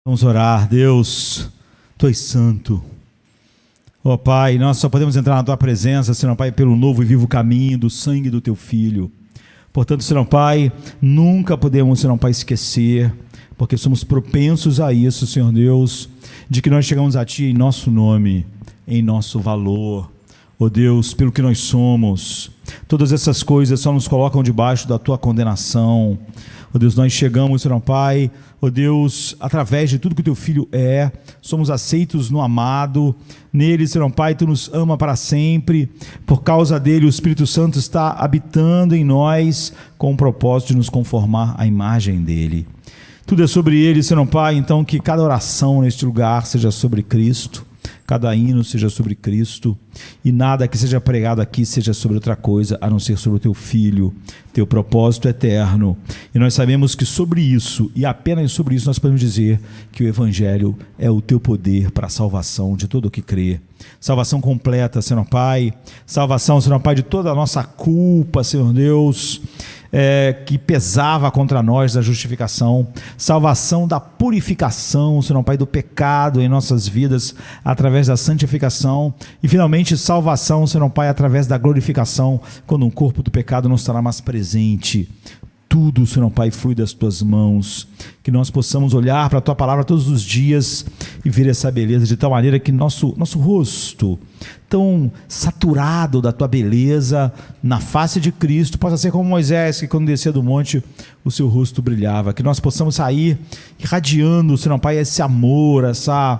Vamos orar. Deus, Tu és santo. Ó Pai, nós só podemos entrar na Tua presença, Senhor Pai, pelo novo e vivo caminho do sangue do Teu Filho. Portanto, Senhor Pai, nunca podemos, Senhor Pai, esquecer, porque somos propensos a isso, Senhor Deus, de que nós chegamos a Ti em nosso nome, em nosso valor. Ó Deus, pelo que nós somos, todas essas coisas só nos colocam debaixo da Tua condenação. Ó Deus, nós chegamos, Senhor Pai, ó Deus, através de tudo que o Teu Filho é, somos aceitos no amado, nele, Senhor Pai, Tu nos ama para sempre, por causa dele o Espírito Santo está habitando em nós, com o propósito de nos conformar à imagem dele. Tudo é sobre ele, Senhor Pai, então que cada oração neste lugar seja sobre Cristo, cada hino seja sobre Cristo, e nada que seja pregado aqui seja sobre outra coisa, a não ser sobre o Teu Filho, Teu propósito eterno. E nós sabemos que sobre isso, e apenas sobre isso, nós podemos dizer que o Evangelho é o Teu poder para a salvação de todo o que crê. Salvação completa, Senhor Pai, salvação, Senhor Pai, de toda a nossa culpa, Senhor Deus, que pesava contra nós da justificação, salvação da purificação, Senhor Pai, do pecado em nossas vidas, através da santificação, e finalmente salvação, Senhor Pai, através da glorificação, quando o corpo do pecado não estará mais presente. Tudo, Senhor Pai, flui das Tuas mãos, que nós possamos olhar para a Tua palavra todos os dias e ver essa beleza de tal maneira que nosso rosto, tão saturado da Tua beleza na face de Cristo, possa ser como Moisés, que quando descia do monte o seu rosto brilhava, que nós possamos sair irradiando, Senhor Pai, esse amor, essa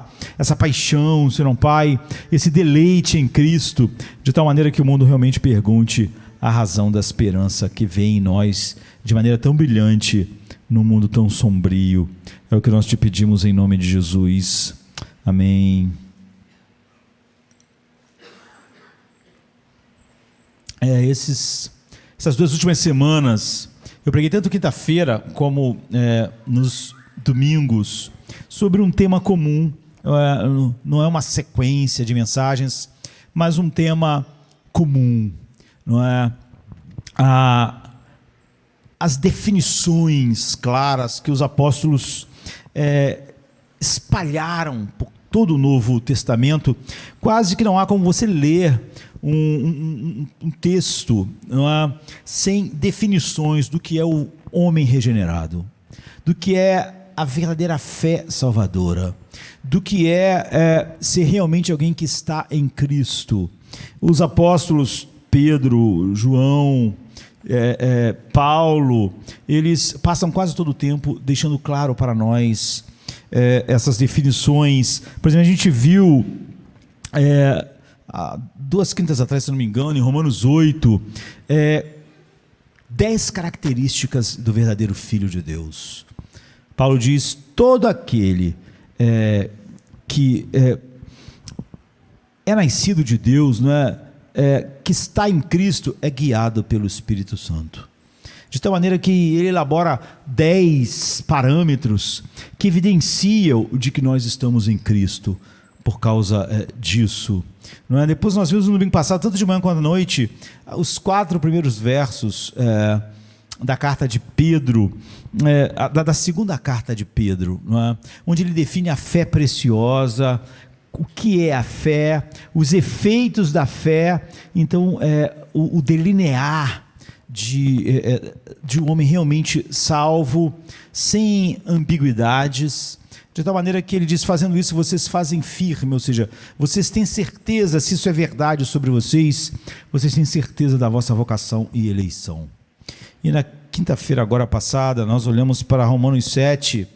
paixão, Senhor Pai, esse deleite em Cristo, de tal maneira que o mundo realmente pergunte a razão da esperança que vem em nós de maneira tão brilhante num mundo tão sombrio. É o que nós Te pedimos em nome de Jesus. Amém. Essas duas últimas semanas, eu preguei tanto quinta-feira como nos domingos sobre um tema comum, não é uma sequência de mensagens, mas um tema comum, não é? As definições claras que os apóstolos espalharam por todo o Novo Testamento, quase que não há como você ler um texto, não é, sem definições do que é o homem regenerado, do que é a verdadeira fé salvadora, do que é ser realmente alguém que está em Cristo. Os apóstolos Pedro, João, Paulo, eles passam quase todo o tempo deixando claro para nós essas definições. Por exemplo, a gente viu há 2 quintas atrás, se não me engano, em Romanos 8, 10 características do verdadeiro Filho de Deus. Paulo diz: todo aquele que é nascido de Deus, não é? Que está em Cristo, é guiado pelo Espírito Santo. De tal maneira que ele elabora 10 parâmetros que evidenciam de que nós estamos em Cristo por causa disso. Não é? Depois nós vimos no domingo passado, tanto de manhã quanto à noite, os 4 primeiros versos da carta de Pedro, da segunda carta de Pedro, não é? Onde ele define a fé preciosa, o que é a fé, os efeitos da fé, então o delinear de um homem realmente salvo, sem ambiguidades, de tal maneira que ele diz: fazendo isso vocês fazem firme, ou seja, vocês têm certeza, se isso é verdade sobre vocês, vocês têm certeza da vossa vocação e eleição. E na quinta-feira agora passada, nós olhamos para Romanos 7,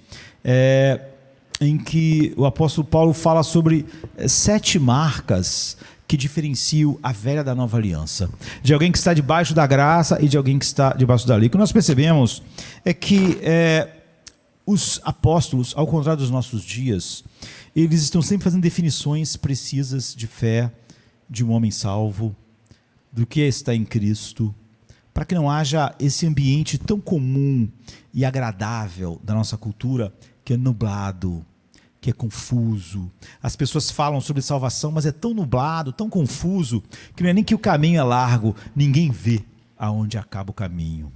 em que o apóstolo Paulo fala sobre 7 marcas que diferenciam a velha da nova aliança, de alguém que está debaixo da graça e de alguém que está debaixo da lei. O que nós percebemos é que os apóstolos, ao contrário dos nossos dias, eles estão sempre fazendo definições precisas de fé, de um homem salvo, do que é estar em Cristo, para que não haja esse ambiente tão comum e agradável da nossa cultura, que é nublado, que é confuso. As pessoas falam sobre salvação, mas é tão nublado, tão confuso, que não é nem que o caminho é largo, ninguém vê aonde acaba o caminho.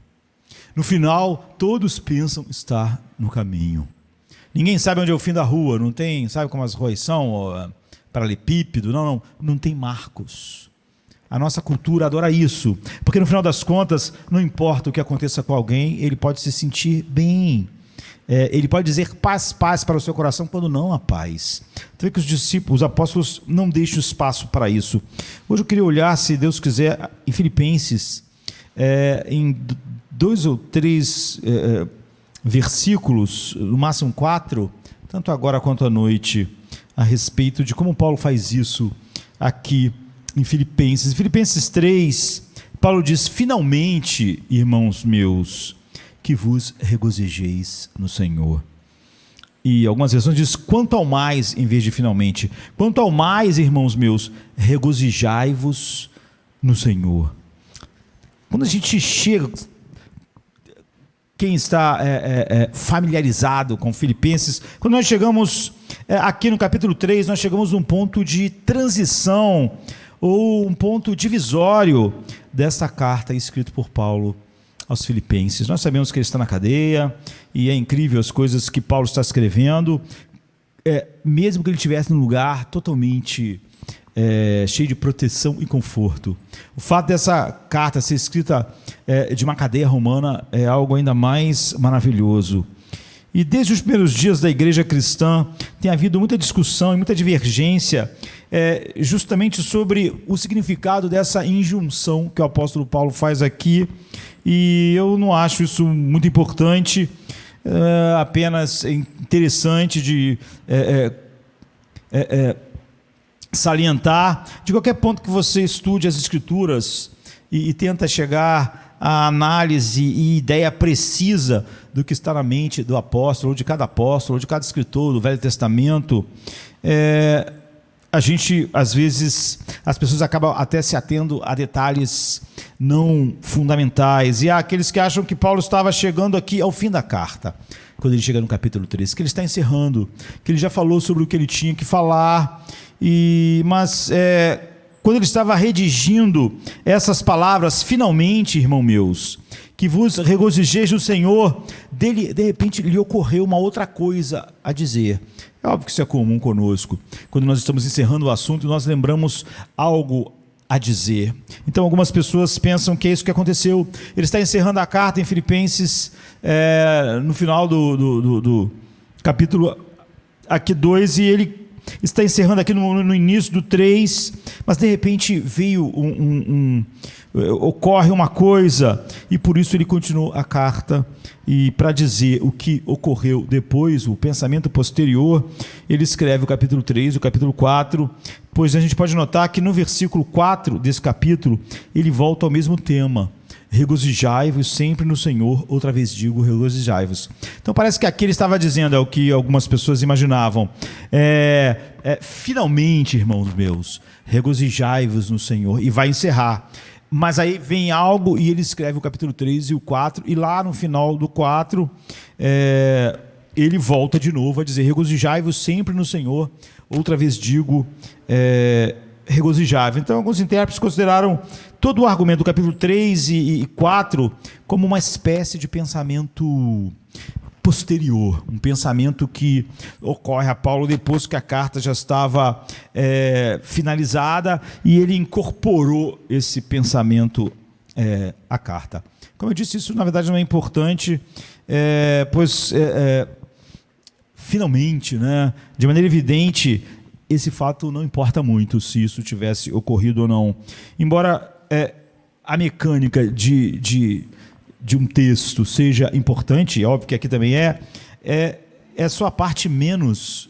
No final, todos pensam estar no caminho. Ninguém sabe onde é o fim da rua, não tem, sabe como as ruas são, paralelepípedo, não tem marcos. A nossa cultura adora isso, porque no final das contas, não importa o que aconteça com alguém, ele pode se sentir bem. Ele pode dizer paz, paz para o seu coração, quando não há paz. Então, que os discípulos, os apóstolos, não deixam espaço para isso. Hoje eu queria olhar, se Deus quiser, em Filipenses, em 2 ou 3 versículos, no máximo 4, tanto agora quanto à noite, a respeito de como Paulo faz isso aqui em Filipenses. Em Filipenses 3, Paulo diz: finalmente, irmãos meus, que vos regozijeis no Senhor. E algumas versões diz quanto ao mais, em vez de finalmente. Quanto ao mais, irmãos meus, regozijai-vos no Senhor. Quando a gente chega, quem está familiarizado com Filipenses, quando nós chegamos aqui no capítulo 3, nós chegamos num ponto de transição, ou um ponto divisório dessa carta escrita por Paulo aos Filipenses. Nós sabemos que ele está na cadeia, e é incrível as coisas que Paulo está escrevendo, mesmo que ele estivesse num lugar totalmente cheio de proteção e conforto. O fato dessa carta ser escrita de uma cadeia romana é algo ainda mais maravilhoso. E desde os primeiros dias da igreja cristã tem havido muita discussão e muita divergência justamente sobre o significado dessa injunção que o apóstolo Paulo faz aqui, e eu não acho isso muito importante, apenas interessante de salientar. De qualquer ponto que você estude as Escrituras e tenta chegar à análise e ideia precisa do que está na mente do apóstolo, ou de cada apóstolo, ou de cada escritor do Velho Testamento, a gente, às vezes, as pessoas acabam até se atendo a detalhes não fundamentais, e há aqueles que acham que Paulo estava chegando aqui ao fim da carta, quando ele chega no capítulo 3, que ele está encerrando, que ele já falou sobre o que ele tinha que falar, mas quando ele estava redigindo essas palavras, finalmente, irmão meus, que vos regozijeis no Senhor, de repente lhe ocorreu uma outra coisa a dizer. É óbvio que isso é comum conosco. Quando nós estamos encerrando o assunto, nós lembramos algo a dizer. Então, algumas pessoas pensam que é isso que aconteceu. Ele está encerrando a carta em Filipenses, no final do capítulo aqui 2, e ele está encerrando aqui no início do 3, mas de repente veio ocorre uma coisa, e por isso ele continuou a carta, e para dizer o que ocorreu depois, o pensamento posterior, ele escreve o capítulo 3, o capítulo 4, pois a gente pode notar que no versículo 4 desse capítulo, ele volta ao mesmo tema: regozijai-vos sempre no Senhor, outra vez digo, regozijai-vos. Então parece que aqui ele estava dizendo, é o que algumas pessoas imaginavam, finalmente, irmãos meus, regozijai-vos no Senhor, e vai encerrar. Mas aí vem algo, e ele escreve o capítulo 3 e o 4, e lá no final do 4, ele volta de novo a dizer: regozijai-vos sempre no Senhor, outra vez digo, regozijai-vos. Então alguns intérpretes consideraram todo o argumento do capítulo 3 e 4 como uma espécie de pensamento posterior, um pensamento que ocorre a Paulo depois que a carta já estava finalizada, e ele incorporou esse pensamento à carta. Como eu disse, isso na verdade não é importante, pois finalmente, né, de maneira evidente, esse fato não importa muito se isso tivesse ocorrido ou não. Embora a mecânica de um texto seja importante, é óbvio que aqui também é só a parte menos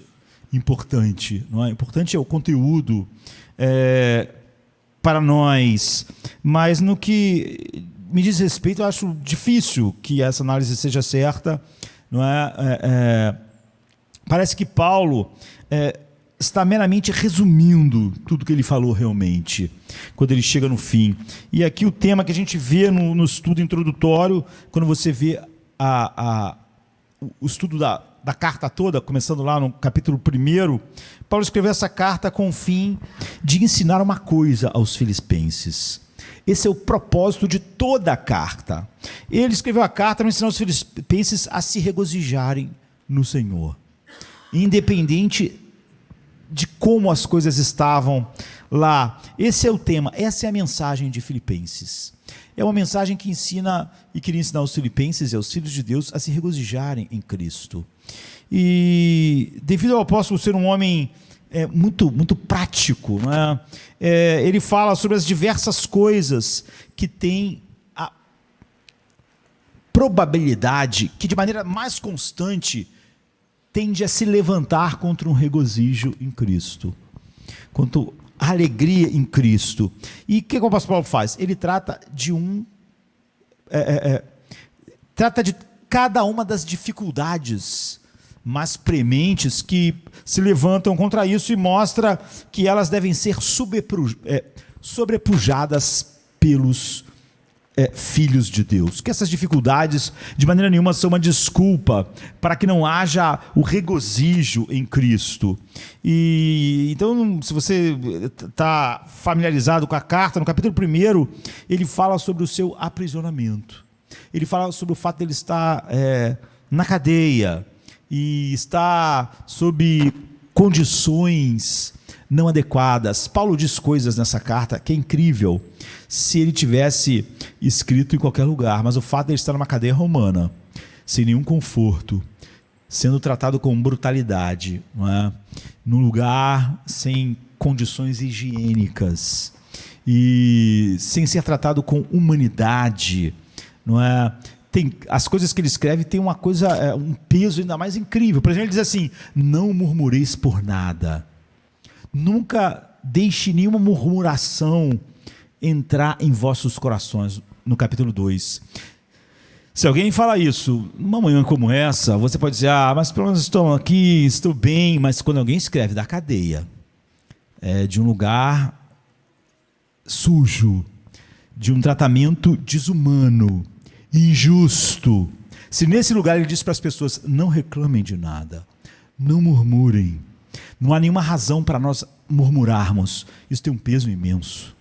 importante, não é? Importante é o conteúdo para nós, mas no que me diz respeito, eu acho difícil que essa análise seja certa, não é? Parece que Paulo está meramente resumindo tudo que ele falou realmente, quando ele chega no fim. E aqui o tema que a gente vê no estudo introdutório, quando você vê o estudo da carta toda, começando lá no capítulo 1, Paulo escreveu essa carta com o fim de ensinar uma coisa aos filipenses. Esse é o propósito de toda a carta. Ele escreveu a carta para ensinar os filipenses a se regozijarem no Senhor. independente de como as coisas estavam lá. Esse é o tema, essa é a mensagem de Filipenses. É uma mensagem que ensina e queria ensinar aos filipenses e aos filhos de Deus a se regozijarem em Cristo. E devido ao apóstolo ser um homem muito prático, não é? Ele fala sobre as diversas coisas que têm a probabilidade que de maneira mais constante tende a se levantar contra um regozijo em Cristo, contra a alegria em Cristo. E o que o apóstolo Paulo faz? Ele trata de cada uma das dificuldades mais prementes que se levantam contra isso e mostra que elas devem ser sobrepujadas pelos filhos de Deus, que essas dificuldades de maneira nenhuma são uma desculpa para que não haja o regozijo em Cristo. E então, se você está familiarizado com a carta, no capítulo 1 ele fala sobre o seu aprisionamento, ele fala sobre o fato de ele estar na cadeia e estar sob condições não adequadas. Paulo diz coisas nessa carta que é incrível se ele tivesse escrito em qualquer lugar, mas o fato de ele estar numa cadeia romana, sem nenhum conforto, sendo tratado com brutalidade, não é? Num lugar sem condições higiênicas e sem ser tratado com humanidade, não é? As coisas que ele escreve têm uma coisa, um peso ainda mais incrível. Por exemplo, ele diz assim: não murmureis por nada. Nunca deixe nenhuma murmuração entrar em vossos corações, no capítulo 2. Se alguém fala isso numa manhã como essa, você pode dizer: mas pelo menos estou aqui, estou bem. Mas quando alguém escreve da cadeia, de um lugar sujo, de um tratamento desumano, injusto, se nesse lugar ele diz para as pessoas: não reclamem de nada, não murmurem, não há nenhuma razão para nós murmurarmos, isso tem um peso imenso,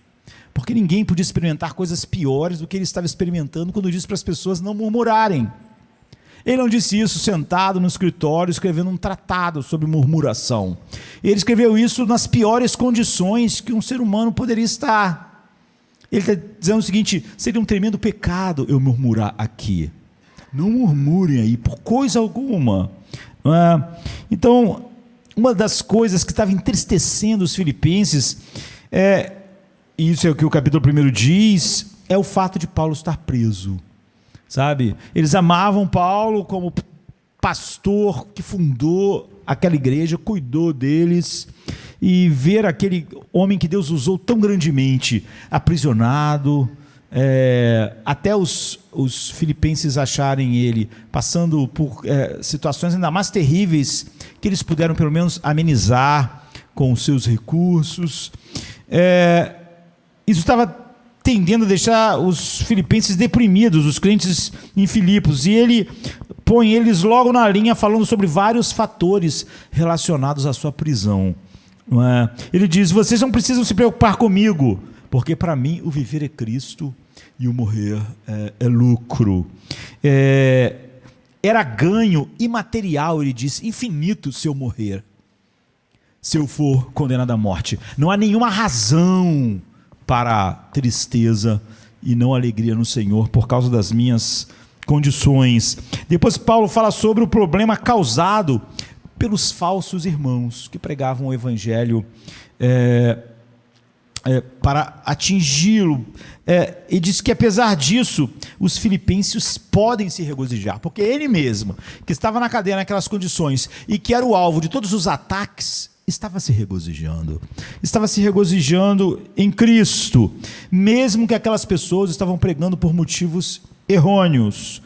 porque ninguém podia experimentar coisas piores do que ele estava experimentando quando disse para as pessoas não murmurarem. Ele não disse isso sentado no escritório escrevendo um tratado sobre murmuração. Ele escreveu isso nas piores condições que um ser humano poderia estar. Ele está dizendo o seguinte: seria um tremendo pecado eu murmurar aqui. Não murmurem aí por coisa alguma. Não é? Então, uma das coisas que estava entristecendo os filipenses, isso é o que o capítulo 1 diz, é o fato de Paulo estar preso. Sabe? Eles amavam Paulo como pastor que fundou aquela igreja, cuidou deles, e ver aquele homem que Deus usou tão grandemente aprisionado, até os filipenses acharem ele passando por situações ainda mais terríveis, que eles puderam pelo menos amenizar com os seus recursos. Isso estava tendendo a deixar os filipenses deprimidos, os crentes em Filipos, e ele põe eles logo na linha falando sobre vários fatores relacionados à sua prisão. Ele diz: vocês não precisam se preocupar comigo, porque para mim o viver é Cristo e o morrer é lucro. Era ganho imaterial, ele diz, infinito se eu morrer, se eu for condenado à morte. Não há nenhuma razão para tristeza e não alegria no Senhor por causa das minhas condições. Depois Paulo fala sobre o problema causado pelos falsos irmãos que pregavam o evangelho para atingi-lo, e diz que apesar disso os filipenses podem se regozijar, porque ele mesmo, que estava na cadeia naquelas condições e que era o alvo de todos os ataques, estava se regozijando em Cristo, mesmo que aquelas pessoas estavam pregando por motivos errôneos.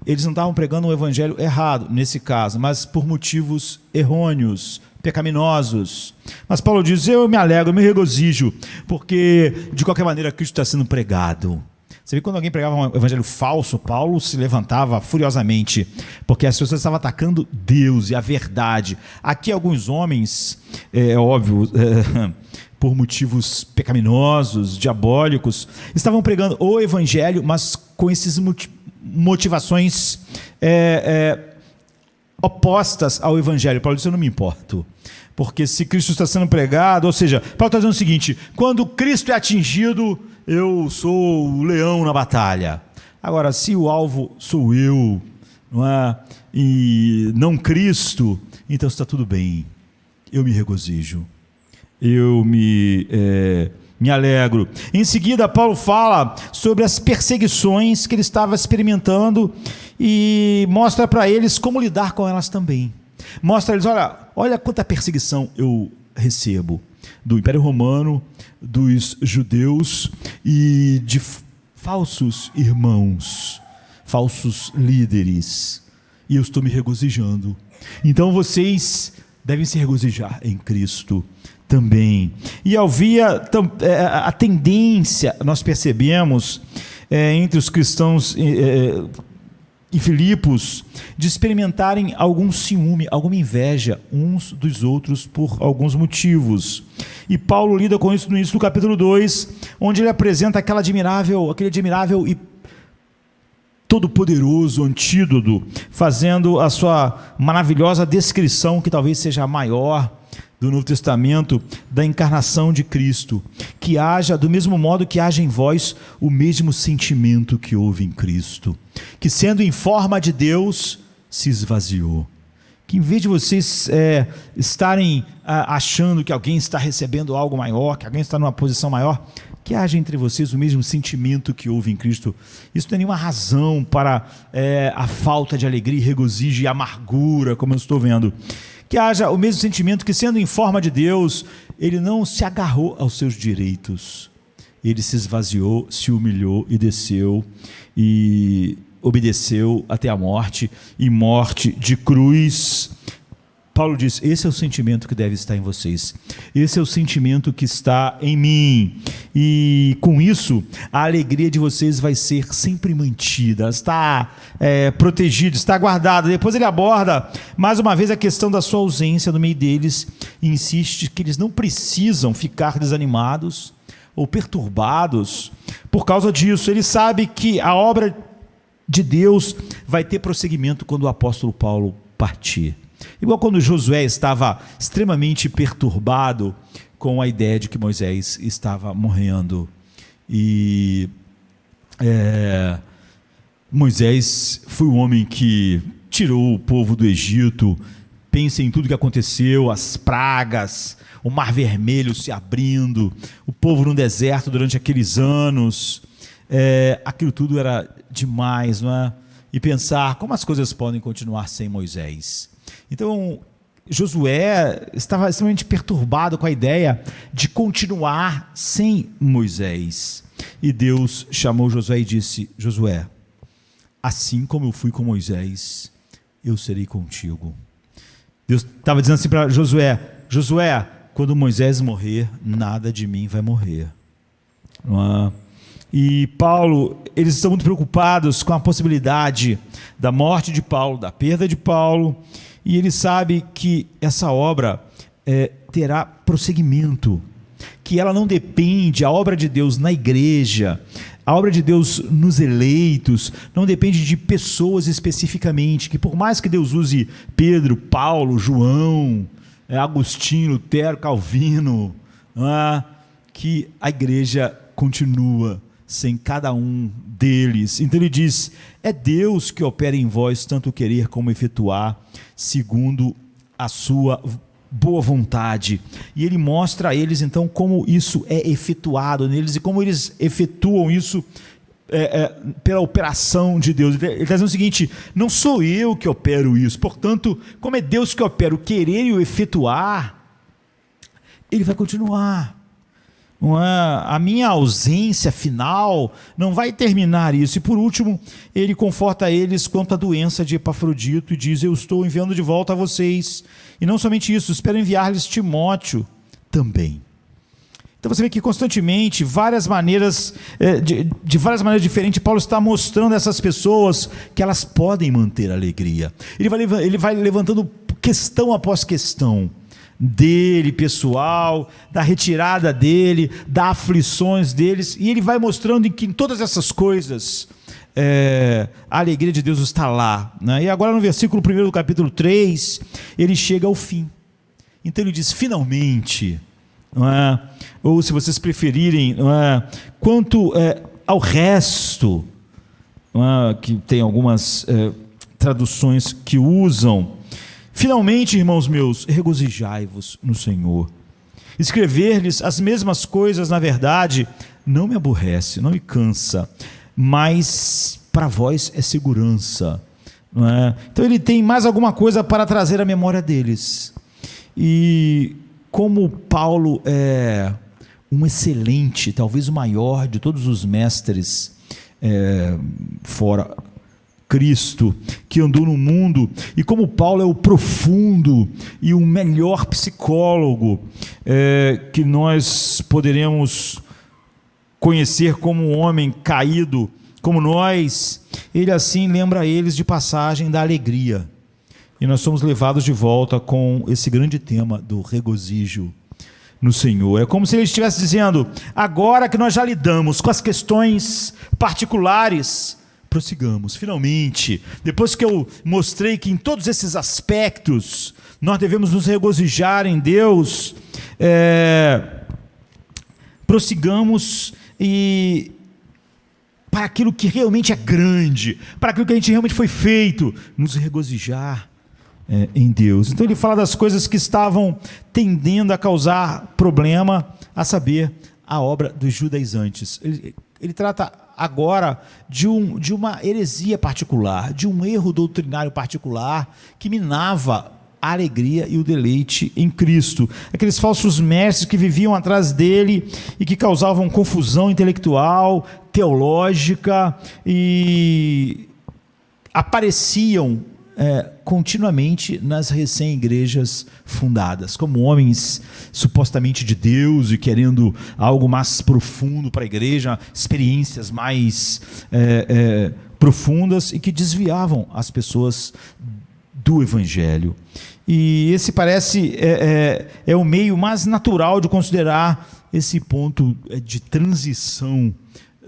Eles não estavam pregando um evangelho errado nesse caso, mas por motivos errôneos, pecaminosos. Mas Paulo diz: eu me alegro, eu me regozijo, porque de qualquer maneira Cristo está sendo pregado. Você vê, quando alguém pregava um evangelho falso, Paulo se levantava furiosamente, porque as pessoas estavam atacando Deus e a verdade. Aqui alguns homens, óbvio, por motivos pecaminosos, diabólicos, estavam pregando o evangelho, mas com esses motivações opostas ao Evangelho. Paulo disse: eu não me importo, porque se Cristo está sendo pregado, ou seja, Paulo está dizendo o seguinte: quando Cristo é atingido, eu sou o leão na batalha. Agora, se o alvo sou eu, não é? E não Cristo, então está tudo bem, eu me regozijo, eu me alegro. Em seguida, Paulo fala sobre as perseguições que ele estava experimentando e mostra para eles como lidar com elas também. Mostra a eles: olha quanta perseguição eu recebo do Império Romano, dos judeus e de falsos irmãos, falsos líderes, e eu estou me regozijando. Então vocês devem se regozijar em Cristo também. E havia a tendência, nós percebemos, entre os cristãos em Filipos, de experimentarem algum ciúme, alguma inveja uns dos outros por alguns motivos. E Paulo lida com isso no início do capítulo 2, onde ele apresenta aquele admirável e todo-poderoso antídoto, fazendo a sua maravilhosa descrição, que talvez seja a maior do Novo Testamento, da encarnação de Cristo, que haja, do mesmo modo que haja em vós, o mesmo sentimento que houve em Cristo, que sendo em forma de Deus, se esvaziou, que em vez de vocês estarem achando que alguém está recebendo algo maior, que alguém está numa posição maior, que haja entre vocês o mesmo sentimento que houve em Cristo. Isso não é nenhuma razão para a falta de alegria, regozijo e amargura, como eu estou vendo. Que haja o mesmo sentimento que, sendo em forma de Deus, ele não se agarrou aos seus direitos, ele se esvaziou, se humilhou e desceu e obedeceu até a morte, e morte de cruz. Paulo diz: esse é o sentimento que deve estar em vocês, esse é o sentimento que está em mim, e com isso a alegria de vocês vai ser sempre mantida, está protegida, está guardada. Depois ele aborda mais uma vez a questão da sua ausência no meio deles e insiste que eles não precisam ficar desanimados ou perturbados por causa disso. Ele sabe que a obra de Deus vai ter prosseguimento quando o apóstolo Paulo partir. Igual quando Josué estava extremamente perturbado com a ideia de que Moisés estava morrendo. E Moisés foi o homem que tirou o povo do Egito. Pense em tudo que aconteceu, as pragas, o Mar Vermelho se abrindo, o povo no deserto durante aqueles anos. Aquilo tudo era demais, não é? E pensar como as coisas podem continuar sem Moisés. Então, Josué estava extremamente perturbado com a ideia de continuar sem Moisés. E Deus chamou Josué e disse: Josué, assim como eu fui com Moisés, eu serei contigo. Deus estava dizendo assim para Josué: Josué, quando Moisés morrer, nada de mim vai morrer. Não é? E Paulo, eles estão muito preocupados com a possibilidade da morte de Paulo, da perda de Paulo, e ele sabe que essa obra terá prosseguimento, que ela não depende, a obra de Deus na igreja, a obra de Deus nos eleitos, não depende de pessoas especificamente, que por mais que Deus use Pedro, Paulo, João, Agostinho, Lutero, Calvino, que a igreja continua sem cada um deles. Então ele diz: é Deus que opera em vós tanto querer como efetuar, segundo a sua boa vontade. E ele mostra a eles então como isso é efetuado neles e como eles efetuam isso pela operação de Deus. Ele está dizendo o seguinte: não sou eu que opero isso, portanto, como é Deus que opera o querer e o efetuar, ele vai continuar. A minha ausência final não vai terminar isso. E por último, ele conforta eles quanto à doença de Epafrodito e diz: eu estou enviando de volta a vocês, e não somente isso, espero enviar-lhes Timóteo também. Então você vê que constantemente, várias maneiras, de várias maneiras diferentes, Paulo está mostrando a essas pessoas que elas podem manter a alegria. Ele vai levantando questão após questão dele, pessoal, da retirada dele, das aflições deles, e ele vai mostrando que em todas essas coisas a alegria de Deus está lá, né? E agora no versículo 1 do capítulo 3, ele chega ao fim. Então ele diz, finalmente, não é? Ou se vocês preferirem, não é? Quanto ao resto, não é? Que tem algumas traduções que usam, finalmente, irmãos meus, regozijai-vos no Senhor. Escrever-lhes as mesmas coisas, na verdade, não me aborrece, não me cansa, mas para vós é segurança, não é? Então ele tem mais alguma coisa para trazer à memória deles. E como Paulo é um excelente, talvez o maior de todos os mestres fora Cristo, que andou no mundo, e como Paulo é o profundo e o melhor psicólogo que nós poderemos conhecer como um homem caído, como nós, ele assim lembra eles de passagem da alegria. E nós somos levados de volta com esse grande tema do regozijo no Senhor. É como se ele estivesse dizendo, agora que nós já lidamos com as questões particulares, prossigamos, finalmente, depois que eu mostrei que em todos esses aspectos nós devemos nos regozijar em Deus, prossigamos e para aquilo que realmente é grande, para aquilo que a gente realmente foi feito, nos regozijar em Deus. Então ele fala das coisas que estavam tendendo a causar problema, a saber, a obra dos judaizantes. Ele trata agora de uma heresia particular, de um erro doutrinário particular que minava a alegria e o deleite em Cristo. Aqueles falsos mestres que viviam atrás dele e que causavam confusão intelectual, teológica e apareciam continuamente nas recém-igrejas fundadas, como homens supostamente de Deus e querendo algo mais profundo para a igreja, experiências mais profundas, e que desviavam as pessoas do Evangelho. E esse parece o meio mais natural de considerar esse ponto de transição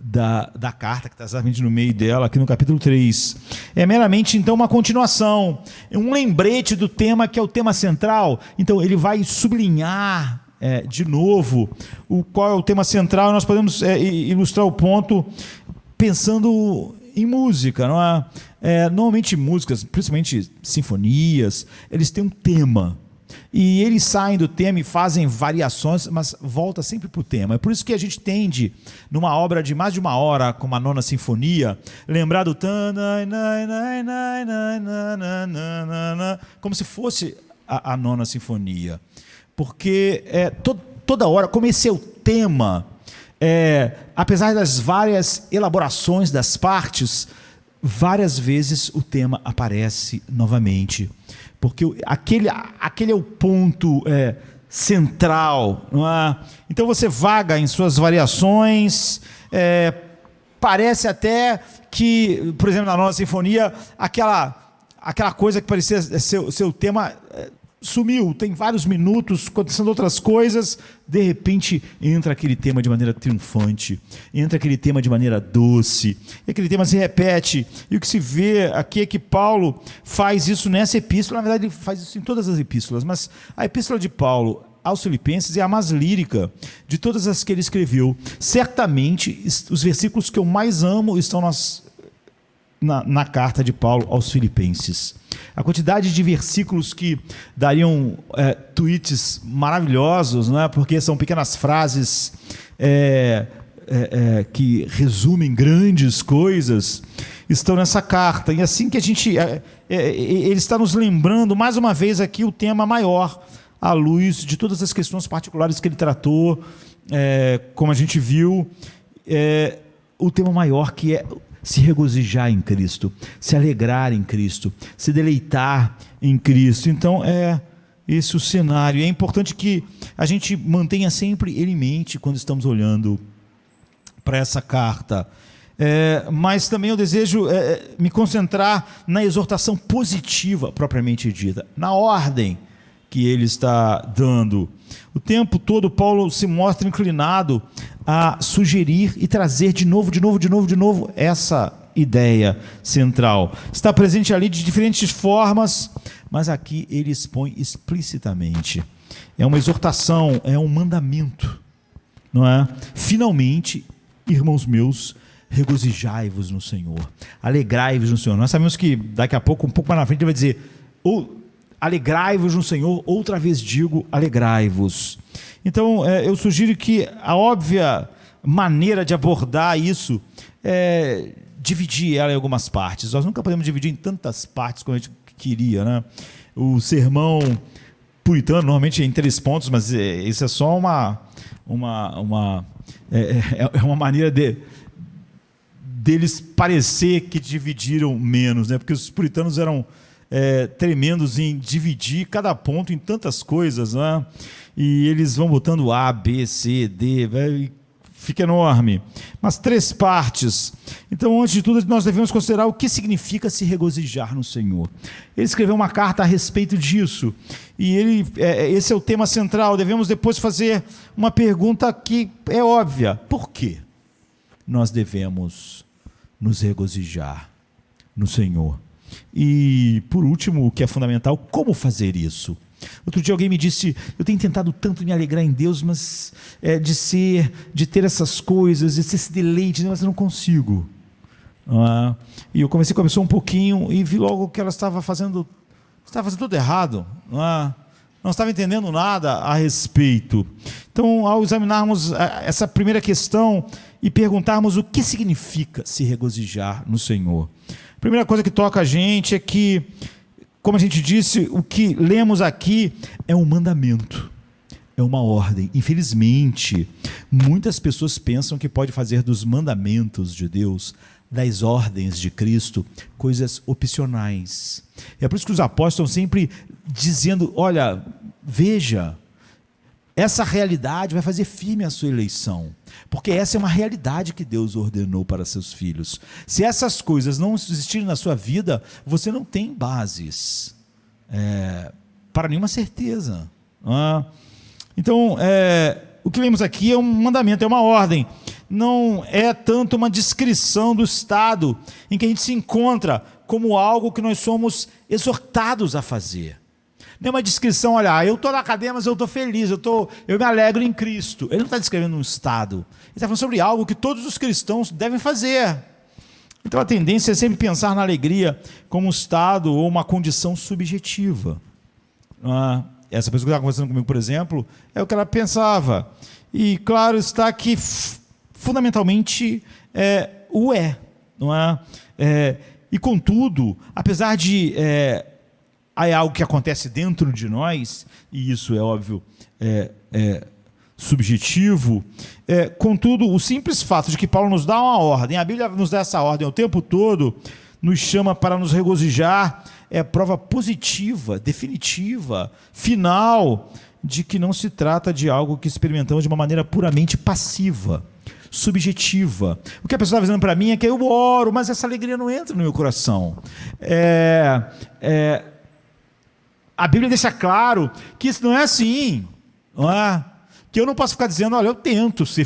da carta, que está exatamente no meio dela, aqui no capítulo 3. É meramente, então, uma continuação, um lembrete do tema que é o tema central. Então, ele vai sublinhar de novo qual é o tema central. Nós podemos ilustrar o ponto pensando em música, não é? Normalmente músicas, principalmente sinfonias, eles têm um tema. E eles saem do tema e fazem variações, mas volta sempre para o tema. É por isso que a gente tende, numa obra de mais de uma hora, como a Nona Sinfonia, lembrar do como se fosse a Nona Sinfonia. Porque toda hora, como esse é o tema, apesar das várias elaborações das partes, várias vezes o tema aparece novamente. Porque aquele é o ponto central, não é? Então você vaga em suas variações, parece até que, por exemplo, na Nona Sinfonia, aquela coisa que parecia ser o tema sumiu, tem vários minutos acontecendo outras coisas, de repente entra aquele tema de maneira triunfante, entra aquele tema de maneira doce, e aquele tema se repete. E o que se vê aqui é que Paulo faz isso nessa epístola. Na verdade ele faz isso em todas as epístolas, mas a epístola de Paulo aos Filipenses é a mais lírica de todas as que ele escreveu. Certamente os versículos que eu mais amo estão na carta de Paulo aos Filipenses. A quantidade de versículos que dariam tweets maravilhosos, não é? Porque são pequenas frases que resumem grandes coisas, estão nessa carta. E assim que a gente... ele está nos lembrando, mais uma vez, aqui o tema maior, à luz de todas as questões particulares que ele tratou, como a gente viu, o tema maior que é se regozijar em Cristo, se alegrar em Cristo, se deleitar em Cristo. Então é esse o cenário. É importante que a gente mantenha sempre ele em mente quando estamos olhando para essa carta. Mas também eu desejo me concentrar na exortação positiva propriamente dita, na ordem que ele está dando. O tempo todo Paulo se mostra inclinado a sugerir e trazer de novo essa ideia central. Está presente ali de diferentes formas, mas aqui ele expõe explicitamente. É uma exortação, é um mandamento, não é? Finalmente, irmãos meus, regozijai-vos no Senhor, alegrai-vos no Senhor. Nós sabemos que daqui a pouco, um pouco mais na frente, ele vai dizer, alegrai-vos no Senhor, outra vez digo, alegrai-vos. Então, eu sugiro que a óbvia maneira de abordar isso é dividir ela em algumas partes. Nós nunca podemos dividir em tantas partes como a gente queria, né? O sermão puritano normalmente é em 3 pontos, mas isso é só uma maneira deles parecer que dividiram menos, né? Porque os puritanos eram tremendos em dividir cada ponto em tantas coisas, né? E eles vão botando A, B, C, D, fica enorme. Mas 3 partes. Então, antes de tudo, nós devemos considerar o que significa se regozijar no Senhor. Ele escreveu uma carta a respeito disso. E esse é o tema central. Devemos depois fazer uma pergunta que é óbvia. Por quê nós devemos nos regozijar no Senhor? E, por último, o que é fundamental, como fazer isso? Outro dia alguém me disse, eu tenho tentado tanto me alegrar em Deus, mas de ter essas coisas, esse deleite, mas eu não consigo. E eu comecei com a pessoa um pouquinho e vi logo que ela estava fazendo tudo errado. Não estava entendendo nada a respeito. Então, ao examinarmos essa primeira questão e perguntarmos o que significa se regozijar no Senhor, a primeira coisa que toca a gente é que, como a gente disse, o que lemos aqui é um mandamento, é uma ordem. Infelizmente, muitas pessoas pensam que pode fazer dos mandamentos de Deus, das ordens de Cristo, coisas opcionais. É por isso que os apóstolos estão sempre dizendo, olha, veja, essa realidade vai fazer firme a sua eleição, porque essa é uma realidade que Deus ordenou para seus filhos. Se essas coisas não existirem na sua vida, você não tem bases para nenhuma certeza. Então, o que vemos aqui é um mandamento, é uma ordem, não é tanto uma descrição do estado em que a gente se encontra como algo que nós somos exortados a fazer. Não é uma descrição, olha, eu estou na cadeia, mas eu estou feliz, eu me alegro em Cristo. Ele não está descrevendo um estado, ele está falando sobre algo que todos os cristãos devem fazer. Então a tendência é sempre pensar na alegria como um estado ou uma condição subjetiva. Essa pessoa que estava conversando comigo, por exemplo, é o que ela pensava. E claro está que fundamentalmente não é? E contudo, apesar de é algo que acontece dentro de nós, e isso é óbvio, subjetivo, contudo, o simples fato de que Paulo nos dá uma ordem, a Bíblia nos dá essa ordem o tempo todo, nos chama para nos regozijar, é prova positiva, definitiva, final, de que não se trata de algo que experimentamos de uma maneira puramente passiva, subjetiva. O que a pessoa está dizendo para mim é que eu oro, mas essa alegria não entra no meu coração. A Bíblia deixa claro que isso não é assim, não é? Que eu não posso ficar dizendo, olha, eu tento se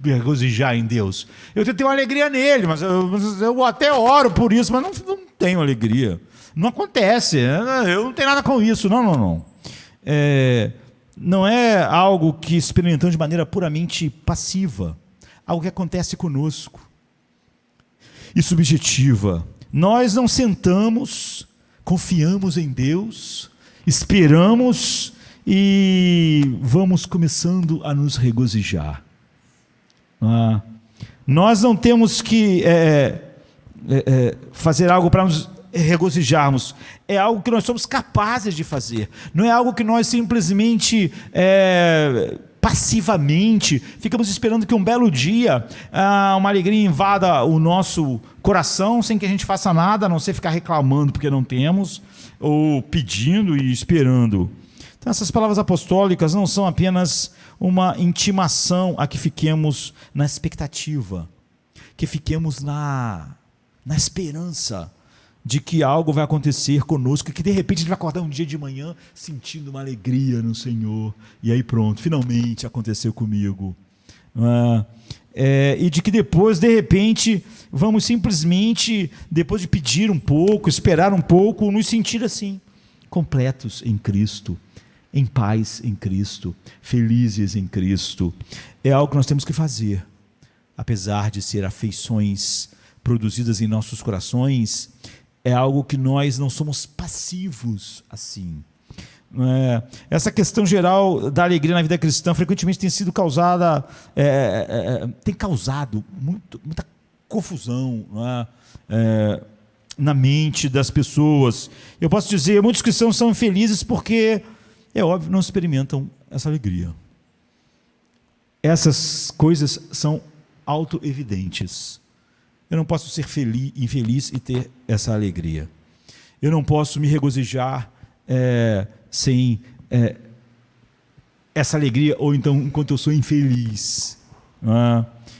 regozijar em Deus, eu tento ter uma alegria nele, mas eu até oro por isso, mas não tenho alegria, não acontece, eu não tenho nada com isso, não. Não é algo que experimentamos de maneira puramente passiva, algo que acontece conosco, e subjetiva. Nós não sentamos, confiamos em Deus, esperamos e vamos começando a nos regozijar. Nós não temos que fazer algo para nos regozijarmos, é algo que nós somos capazes de fazer, não é algo que nós simplesmente passivamente ficamos esperando que um belo dia uma alegria invada o nosso coração sem que a gente faça nada, a não ser ficar reclamando porque não temos, ou pedindo e esperando. Então essas palavras apostólicas não são apenas uma intimação a que fiquemos na expectativa, que fiquemos na esperança de que algo vai acontecer conosco, que de repente a gente vai acordar um dia de manhã sentindo uma alegria no Senhor, e aí pronto, finalmente aconteceu comigo. e de que depois, de repente, vamos simplesmente, depois de pedir um pouco, esperar um pouco, nos sentir assim, completos em Cristo, em paz em Cristo, felizes em Cristo. É algo que nós temos que fazer, apesar de ser afeições produzidas em nossos corações, é algo que nós não somos passivos assim. Essa questão geral da alegria na vida cristã frequentemente tem sido causada, tem causado muita confusão, na mente das pessoas. Eu posso dizer, muitos cristãos são infelizes porque, é óbvio, não experimentam essa alegria. Essas coisas são auto-evidentes. Eu não posso ser infeliz e ter essa alegria. Eu não posso me regozijar sem essa alegria, ou então enquanto eu sou infeliz.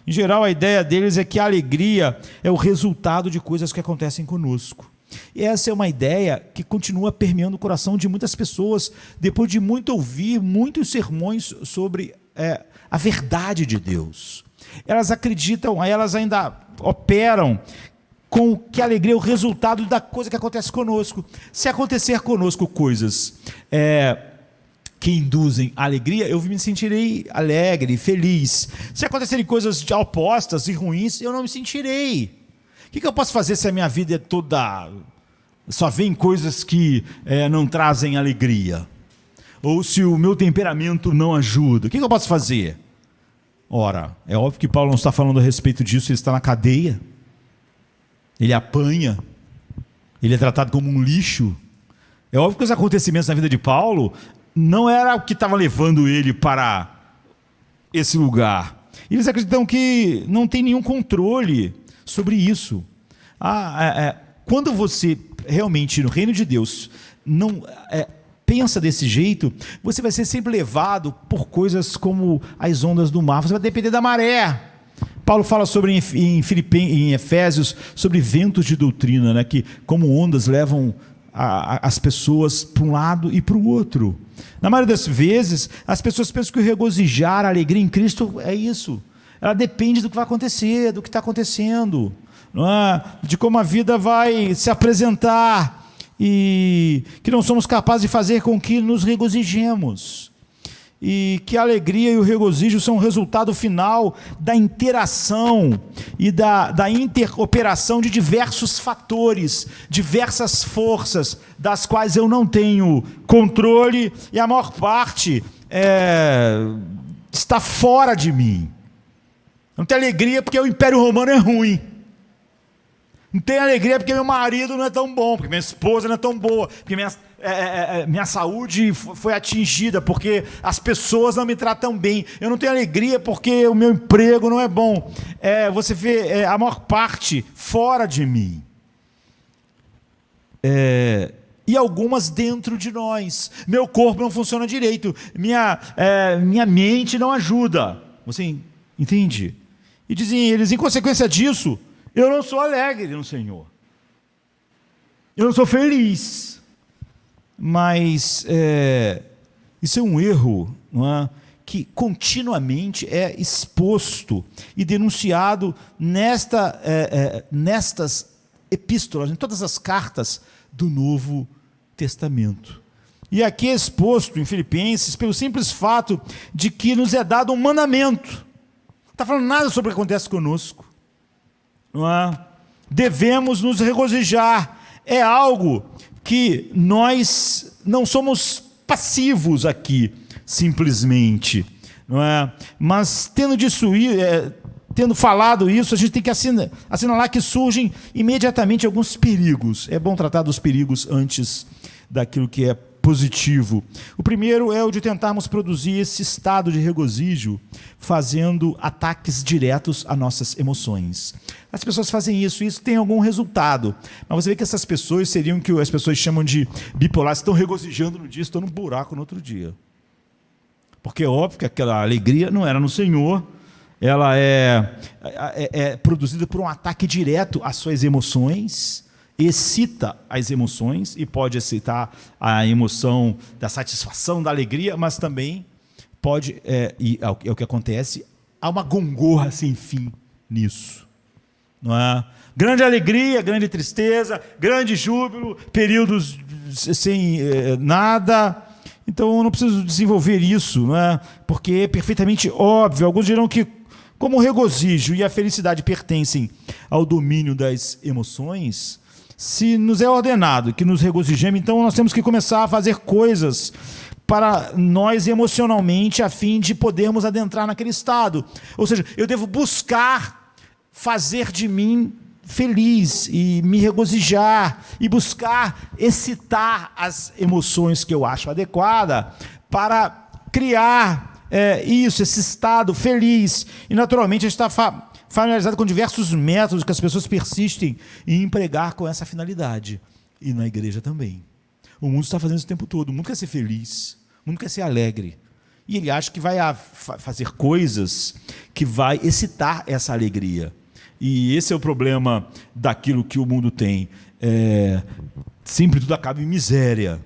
Em geral, a ideia deles é que a alegria é o resultado de coisas que acontecem conosco. E essa é uma ideia que continua permeando o coração de muitas pessoas, depois de muito ouvir muitos sermões sobre a verdade de Deus. Elas acreditam, elas ainda operam com que a alegria é o resultado da coisa que acontece conosco. Se acontecer conosco coisas que induzem a alegria, eu me sentirei alegre, feliz. Se acontecerem coisas opostas e ruins, eu não me sentirei. O que eu posso fazer se a minha vida é toda... só vem coisas que não trazem alegria? Ou se o meu temperamento não ajuda? O que eu posso fazer? Ora, é óbvio que Paulo não está falando a respeito disso, ele está na cadeia. Ele apanha, ele é tratado como um lixo. É óbvio que os acontecimentos na vida de Paulo não era o que estava levando ele para esse lugar. Eles acreditam que não tem nenhum controle sobre isso. Quando você realmente, no reino de Deus, não pensa desse jeito, você vai ser sempre levado por coisas como as ondas do mar. Você vai depender da maré. Paulo fala sobre em Efésios sobre ventos de doutrina, que como ondas levam as pessoas para um lado e para o outro. Na maioria das vezes, as pessoas pensam que o regozijar, a alegria em Cristo é isso. Ela depende do que vai acontecer, do que está acontecendo, de como a vida vai se apresentar, e que não somos capazes de fazer com que nos regozijemos. E que a alegria e o regozijo são o resultado final da interação e da interoperação de diversos fatores, diversas forças, das quais eu não tenho controle, e a maior parte está fora de mim. Não tenho alegria porque o Império Romano é ruim. Não tenho alegria porque meu marido não é tão bom, porque minha esposa não é tão boa, porque minha saúde foi atingida, porque as pessoas não me tratam bem. Eu não tenho alegria porque o meu emprego não é bom. Você vê a maior parte fora de mim. E algumas dentro de nós. Meu corpo não funciona direito, minha mente não ajuda. Você entende? E dizem eles, em consequência disso, eu não sou alegre no Senhor. Eu não sou feliz. Mas isso é um erro, não é? Que continuamente é exposto e denunciado nestas epístolas, em todas as cartas do Novo Testamento. E aqui é exposto em Filipenses pelo simples fato de que nos é dado um mandamento. Não está falando nada sobre o que acontece conosco. Não é? Devemos nos regozijar. É algo que nós não somos passivos aqui, simplesmente. Não é? Mas tendo falado isso, a gente tem que assinalar que surgem imediatamente alguns perigos. É bom tratar dos perigos antes daquilo que é positivo. O primeiro é o de tentarmos produzir esse estado de regozijo fazendo ataques diretos a nossas emoções. As pessoas fazem isso, e isso tem algum resultado. Mas você vê que essas pessoas seriam o que as pessoas chamam de bipolares, estão regozijando no dia, estão num buraco no outro dia. Porque é óbvio que aquela alegria não era no Senhor, ela é produzida por um ataque direto às suas emoções, excita as emoções e pode excitar a emoção da satisfação, da alegria, mas também pode, e é o que acontece, há uma gongorra sem fim nisso, não é? Grande alegria, grande tristeza, grande júbilo, períodos sem nada. Então eu não preciso desenvolver isso, não é? Porque é perfeitamente óbvio. Alguns dirão que, como o regozijo e a felicidade pertencem ao domínio das emoções, se nos é ordenado que nos regozijemos, então nós temos que começar a fazer coisas para nós emocionalmente, a fim de podermos adentrar naquele estado. Ou seja, eu devo buscar fazer de mim feliz e me regozijar e buscar excitar as emoções que eu acho adequada para criar esse estado feliz. E naturalmente a gente está familiarizado com diversos métodos que as pessoas persistem em empregar com essa finalidade. E na igreja também. O mundo está fazendo isso o tempo todo. O mundo quer ser feliz, o mundo quer ser alegre. E ele acha que vai fazer coisas que vai excitar essa alegria. E esse é o problema daquilo que o mundo tem. Sempre tudo acaba em miséria.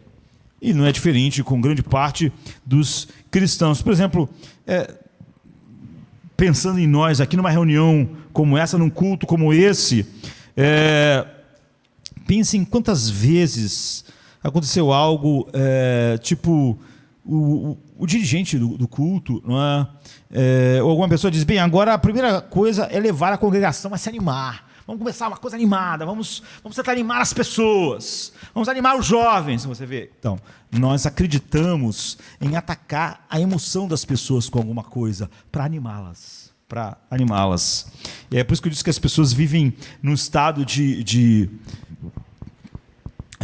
E não é diferente com grande parte dos cristãos. Por exemplo, pensando em nós aqui numa reunião como essa, num culto como esse, pense em quantas vezes aconteceu algo tipo o dirigente do culto, não é? Ou alguma pessoa diz, bem, agora a primeira coisa é levar a congregação a se animar. Vamos começar uma coisa animada, vamos tentar animar as pessoas, vamos animar os jovens, você vê. Então, nós acreditamos em atacar a emoção das pessoas com alguma coisa para animá-las. E é por isso que eu disse que as pessoas vivem num estado de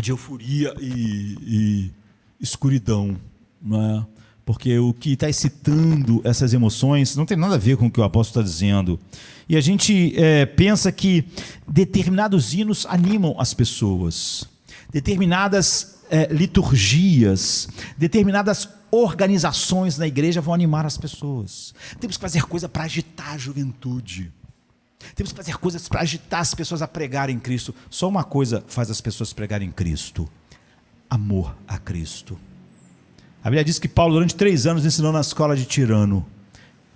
euforia e escuridão, não é? Porque o que está excitando essas emoções não tem nada a ver com o que o apóstolo está dizendo. E a gente pensa que determinados hinos animam as pessoas, determinadas liturgias, determinadas organizações na igreja vão animar as pessoas. Temos que fazer coisa para agitar a juventude. Temos que fazer coisas para agitar as pessoas a pregarem Cristo. Só uma coisa faz as pessoas pregarem Cristo: amor a Cristo. A Bíblia diz que Paulo, durante 3 anos, ensinou na escola de Tirano.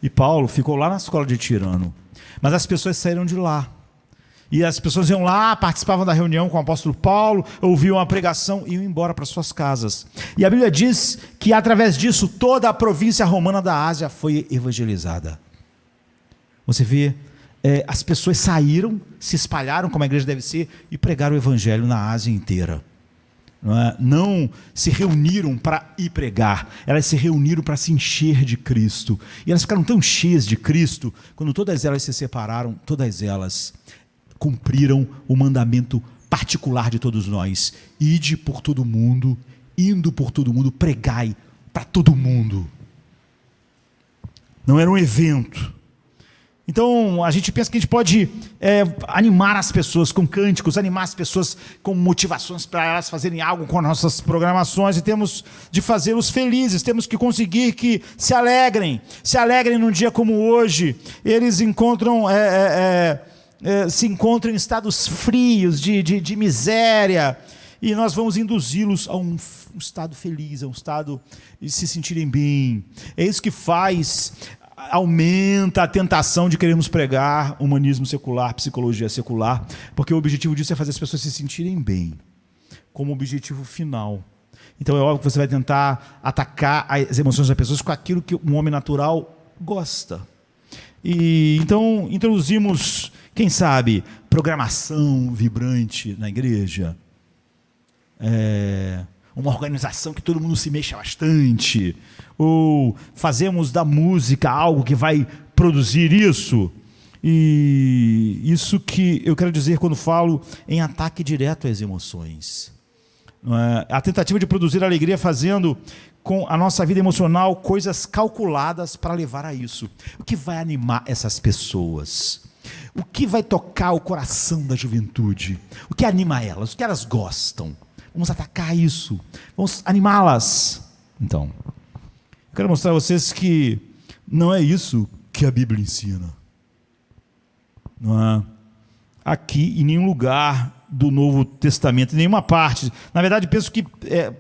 E Paulo ficou lá na escola de Tirano. Mas as pessoas saíram de lá. E as pessoas iam lá, participavam da reunião com o apóstolo Paulo, ouviam a pregação e iam embora para suas casas. E a Bíblia diz que, através disso, toda a província romana da Ásia foi evangelizada. Você vê, as pessoas saíram, se espalharam, como a igreja deve ser, e pregaram o evangelho na Ásia inteira. Não se reuniram para ir pregar, elas se reuniram para se encher de Cristo. E elas ficaram tão cheias de Cristo, quando todas elas se separaram, todas elas cumpriram o mandamento particular de todos nós: ide por todo mundo, indo por todo mundo, pregai para todo mundo. Não era um evento. Então, a gente pensa que a gente pode animar as pessoas com cânticos, animar as pessoas com motivações para elas fazerem algo com as nossas programações, e temos de fazê-los felizes, temos que conseguir que se alegrem num dia como hoje. Eles se encontram em estados frios, de miséria, e nós vamos induzi-los a um estado feliz, a um estado de se sentirem bem. É isso que aumenta a tentação de querermos pregar humanismo secular, psicologia secular, porque o objetivo disso é fazer as pessoas se sentirem bem, como objetivo final. Então é óbvio que você vai tentar atacar as emoções das pessoas com aquilo que um homem natural gosta. E então introduzimos, quem sabe, programação vibrante na igreja, uma organização que todo mundo se mexa bastante, ou fazemos da música algo que vai produzir isso. E isso que eu quero dizer quando falo em ataque direto às emoções. A tentativa de produzir alegria fazendo com a nossa vida emocional coisas calculadas para levar a isso. O que vai animar essas pessoas? O que vai tocar o coração da juventude? O que anima elas? O que elas gostam? Vamos atacar isso, vamos animá-las. Então, eu quero mostrar a vocês que não é isso que a Bíblia ensina. Não é? Aqui, em nenhum lugar do Novo Testamento, em nenhuma parte. Na verdade, penso que é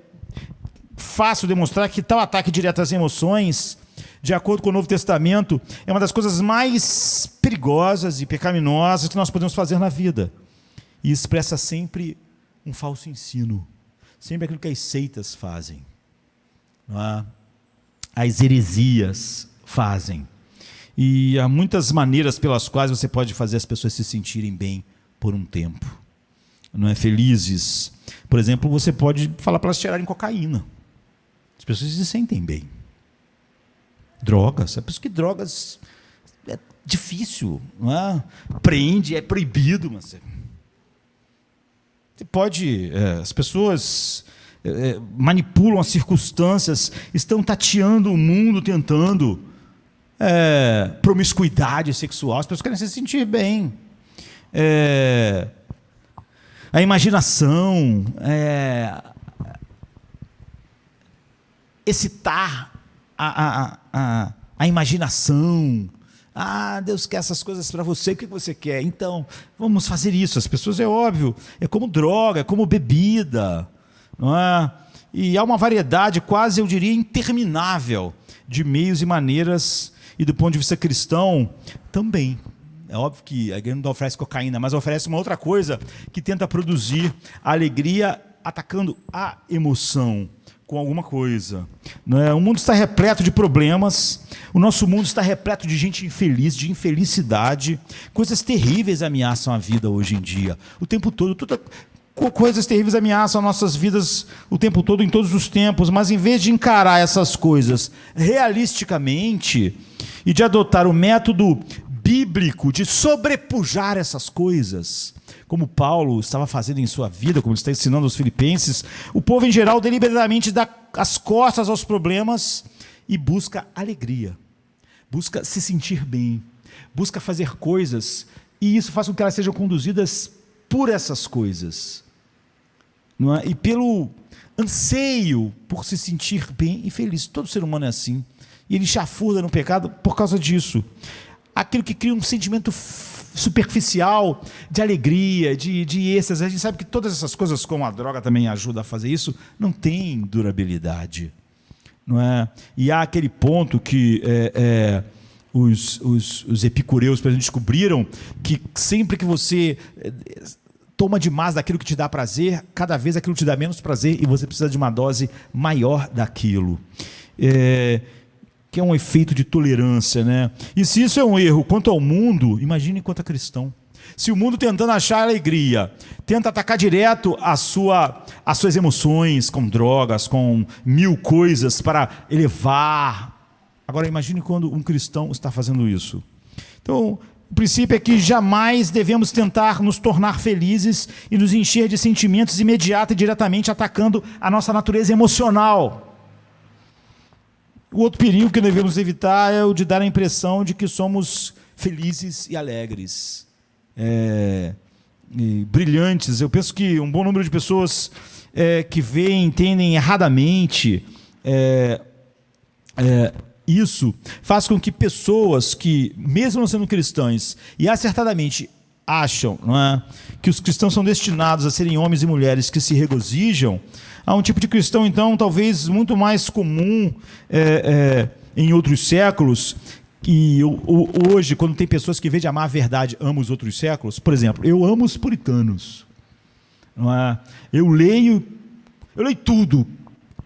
fácil demonstrar que tal ataque direto às emoções de acordo com o Novo Testamento, é uma das coisas mais perigosas e pecaminosas que nós podemos fazer na vida. E expressa sempre um falso ensino, sempre aquilo que as seitas fazem, não é? As heresias fazem. E há muitas maneiras pelas quais você pode fazer as pessoas se sentirem bem por um tempo, não é? Felizes. Por exemplo, você pode falar para elas tirarem cocaína. As pessoas se sentem bem. Drogas, é por isso que drogas é difícil, não é? Prende, é proibido, mas você pode, as pessoas manipulam as circunstâncias, estão tateando o mundo, tentando promiscuidade sexual, as pessoas querem se sentir bem. A imaginação, excitar a imaginação. Deus quer essas coisas para você, o que você quer? Então, vamos fazer isso. As pessoas, é óbvio, é como droga, é como bebida, não é? E há uma variedade quase, eu diria, interminável de meios e maneiras, e do ponto de vista cristão, também. É óbvio que a igreja não oferece cocaína, mas oferece uma outra coisa que tenta produzir a alegria atacando a emoção com alguma coisa, não é? O mundo está repleto de problemas, o nosso mundo está repleto de gente infeliz, de infelicidade, coisas terríveis ameaçam a vida hoje em dia, o tempo todo, coisas terríveis ameaçam nossas vidas o tempo todo, em todos os tempos, mas em vez de encarar essas coisas realisticamente e de adotar o método bíblico de sobrepujar essas coisas, como Paulo estava fazendo em sua vida, como ele está ensinando aos filipenses, o povo em geral deliberadamente dá as costas aos problemas e busca alegria, busca se sentir bem, busca fazer coisas, e isso faz com que elas sejam conduzidas por essas coisas, não é? E pelo anseio por se sentir bem e feliz. Todo ser humano é assim, e ele chafurda no pecado por causa disso. Aquilo que cria um sentimento superficial de alegria, de êxtase. A gente sabe que todas essas coisas, como a droga também ajuda a fazer isso, não tem durabilidade, não é? E há aquele ponto que os epicureus, por exemplo, descobriram que sempre que você toma demais daquilo que te dá prazer, cada vez aquilo te dá menos prazer e você precisa de uma dose maior daquilo. Que é um efeito de tolerância, né? E se isso é um erro quanto ao mundo, imagine quanto a cristão. Se o mundo tentando achar alegria, tenta atacar direto as suas emoções com drogas, com mil coisas para elevar. Agora imagine quando um cristão está fazendo isso. Então, o princípio é que jamais devemos tentar nos tornar felizes e nos encher de sentimentos imediata e diretamente atacando a nossa natureza emocional. O outro perigo que devemos evitar é o de dar a impressão de que somos felizes e alegres, e brilhantes. Eu penso que um bom número de pessoas que veem, entendem erradamente isso, faz com que pessoas que, mesmo não sendo cristãs, e acertadamente acham, não é, que os cristãos são destinados a serem homens e mulheres que se regozijam, há um tipo de cristão, então, talvez muito mais comum em outros séculos, que hoje, quando tem pessoas que, em vez de amar a verdade, amam os outros séculos. Por exemplo, eu amo os puritanos, não é? Eu leio tudo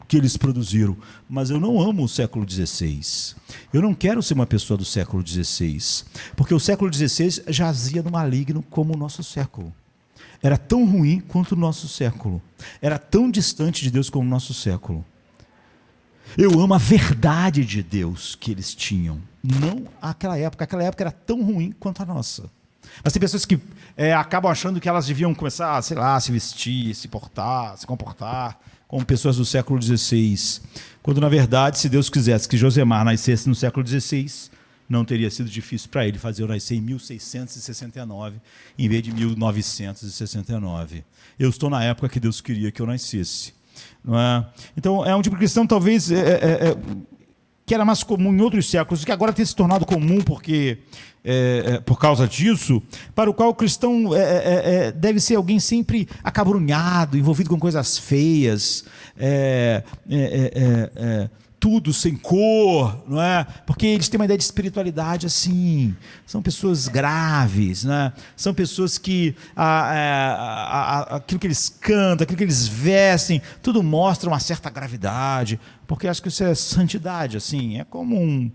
que eles produziram, mas eu não amo o século XVI. Eu não quero ser uma pessoa do século XVI, porque o século XVI jazia no maligno como o nosso século. Era tão ruim quanto o nosso século. Era tão distante de Deus como o nosso século. Eu amo a verdade de Deus que eles tinham. Não aquela época. Aquela época era tão ruim quanto a nossa. Mas tem pessoas que acabam achando que elas deviam começar, sei lá, a se vestir, se portar, se comportar como pessoas do século XVI. Quando, na verdade, se Deus quisesse que Josemar nascesse no século XVI, não teria sido difícil para ele fazer eu nascer em 1669, em vez de 1969. Eu estou na época que Deus queria que eu nascesse. Não é? Então, é um tipo de cristão, talvez, que era mais comum em outros séculos, que agora tem se tornado comum porque, por causa disso, para o qual o cristão deve ser alguém sempre acabrunhado, envolvido com coisas feias, tudo sem cor, não é? Porque eles têm uma ideia de espiritualidade assim, são pessoas graves, né? São pessoas que aquilo que eles cantam, aquilo que eles vestem, tudo mostra uma certa gravidade, porque acho que isso é santidade, assim, é como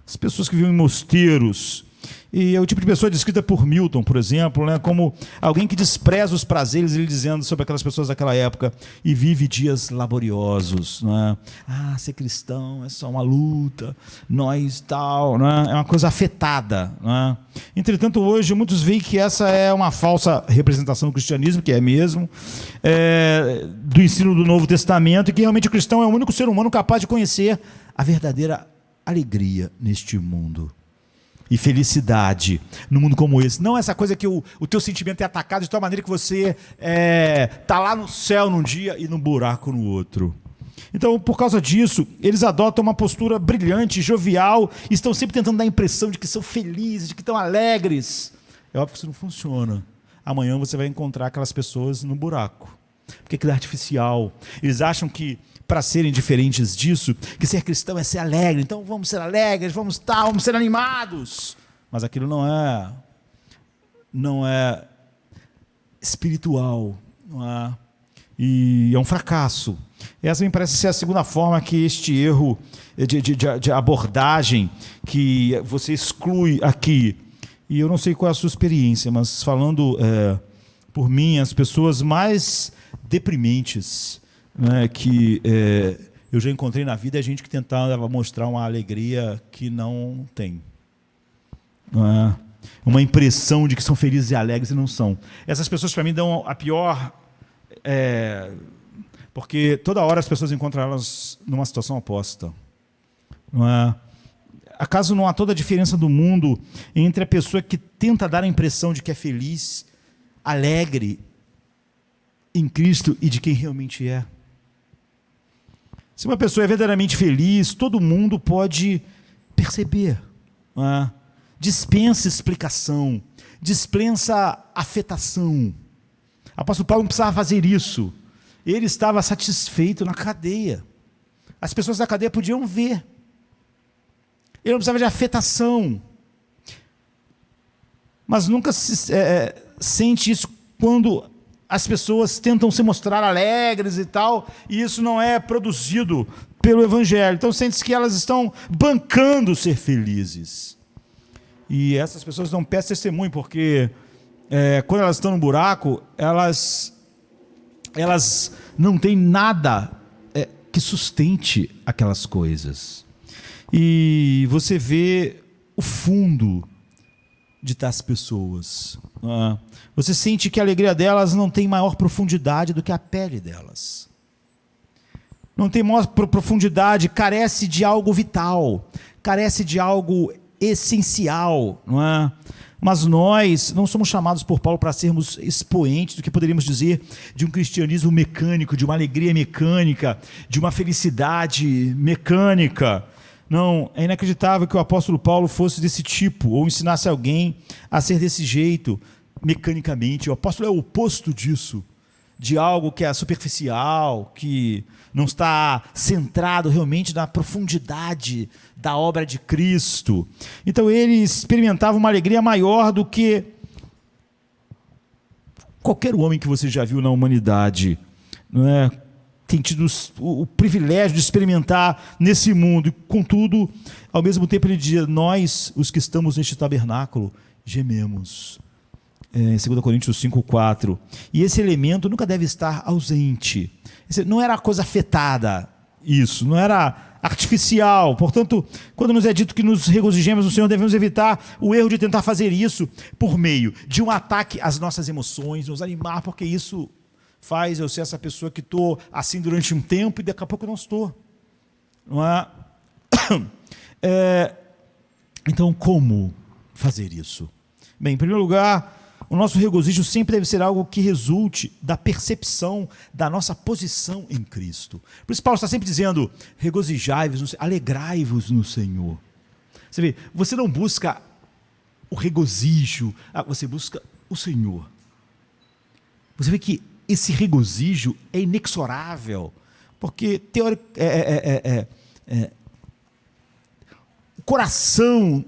as pessoas que vivem em mosteiros. E é o tipo de pessoa descrita por Milton, por exemplo, né, como alguém que despreza os prazeres, ele dizendo sobre aquelas pessoas daquela época, e vive dias laboriosos. Né? Ser cristão é só uma luta, nós tal, né? É uma coisa afetada. Né? Entretanto, hoje, muitos veem que essa é uma falsa representação do cristianismo, que é mesmo, do ensino do Novo Testamento, e que realmente o cristão é o único ser humano capaz de conhecer a verdadeira alegria neste mundo. E felicidade num mundo como esse. Não essa coisa que o teu sentimento é atacado de tal maneira que você está lá no céu num dia e num buraco no outro. Então, por causa disso, eles adotam uma postura brilhante, jovial, e estão sempre tentando dar a impressão de que são felizes, de que estão alegres. É óbvio que isso não funciona. Amanhã você vai encontrar aquelas pessoas no buraco. Porque aquilo é artificial. Eles acham que, para serem diferentes disso, que ser cristão é ser alegre, então vamos ser alegres, vamos ser animados. Mas aquilo não é espiritual, não é? E é um fracasso. Essa me parece ser a segunda forma que este erro de abordagem que você exclui aqui. E eu não sei qual é a sua experiência, mas falando por mim, as pessoas mais deprimentes, né, que eu já encontrei na vida, é gente que tentava mostrar uma alegria que não tem. Não é? Uma impressão de que são felizes e alegres e não são. Essas pessoas, para mim, dão a pior... porque toda hora as pessoas encontram elas numa situação oposta. Não é? Acaso não há toda a diferença do mundo entre a pessoa que tenta dar a impressão de que é feliz, alegre em Cristo e de quem realmente é? Se uma pessoa é verdadeiramente feliz, todo mundo pode perceber. Não é? Dispensa explicação, dispensa afetação. O apóstolo Paulo não precisava fazer isso. Ele estava satisfeito na cadeia. As pessoas da cadeia podiam ver. Ele não precisava de afetação. Mas nunca se sente isso quando as pessoas tentam se mostrar alegres e tal, e isso não é produzido pelo Evangelho. Então sente-se que elas estão bancando ser felizes. E essas pessoas dão péssimo testemunho, porque quando elas estão no buraco, elas não têm nada que sustente aquelas coisas. E você vê o fundo de tais pessoas. Você sente que a alegria delas não tem maior profundidade do que a pele delas. Não tem maior profundidade, carece de algo vital, carece de algo essencial, não é? Mas nós não somos chamados por Paulo para sermos expoentes do que poderíamos dizer de um cristianismo mecânico, de uma alegria mecânica, de uma felicidade mecânica. Não, é inacreditável que o apóstolo Paulo fosse desse tipo, ou ensinasse alguém a ser desse jeito, mecanicamente. O apóstolo é o oposto disso, de algo que é superficial, que não está centrado realmente na profundidade da obra de Cristo. Então ele experimentava uma alegria maior do que qualquer homem que você já viu na humanidade, não é? Tem tido o privilégio de experimentar nesse mundo. Contudo, ao mesmo tempo ele dizia, nós, os que estamos neste tabernáculo, gememos. Em 2 Coríntios 5,4. E esse elemento nunca deve estar ausente. Não era coisa afetada, isso, não era artificial. Portanto, quando nos é dito que nos regozijemos no Senhor, devemos evitar o erro de tentar fazer isso por meio de um ataque às nossas emoções, nos animar, porque isso faz eu ser essa pessoa que estou assim durante um tempo e daqui a pouco eu não estou. Não é? Então, como fazer isso? Bem, em primeiro lugar, o nosso regozijo sempre deve ser algo que resulte da percepção da nossa posição em Cristo. Por isso Paulo está sempre dizendo, regozijai-vos, alegrai-vos no Senhor. Você vê, você não busca o regozijo, você busca o Senhor. Você vê que esse regozijo é inexorável, porque O coração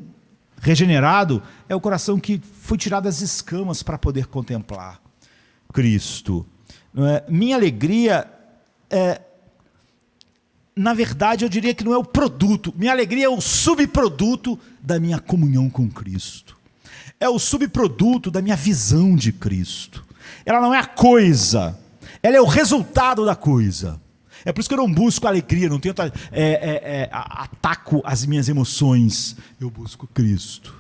regenerado é o coração que foi tirado das escamas para poder contemplar Cristo. Não é? Minha alegria na verdade, eu diria que não é o produto. Minha alegria é o subproduto da minha comunhão com Cristo. É o subproduto da minha visão de Cristo. Ela não é a coisa, ela é o resultado da coisa. É por isso que eu não busco alegria, não tento ataco as minhas emoções. Eu busco Cristo.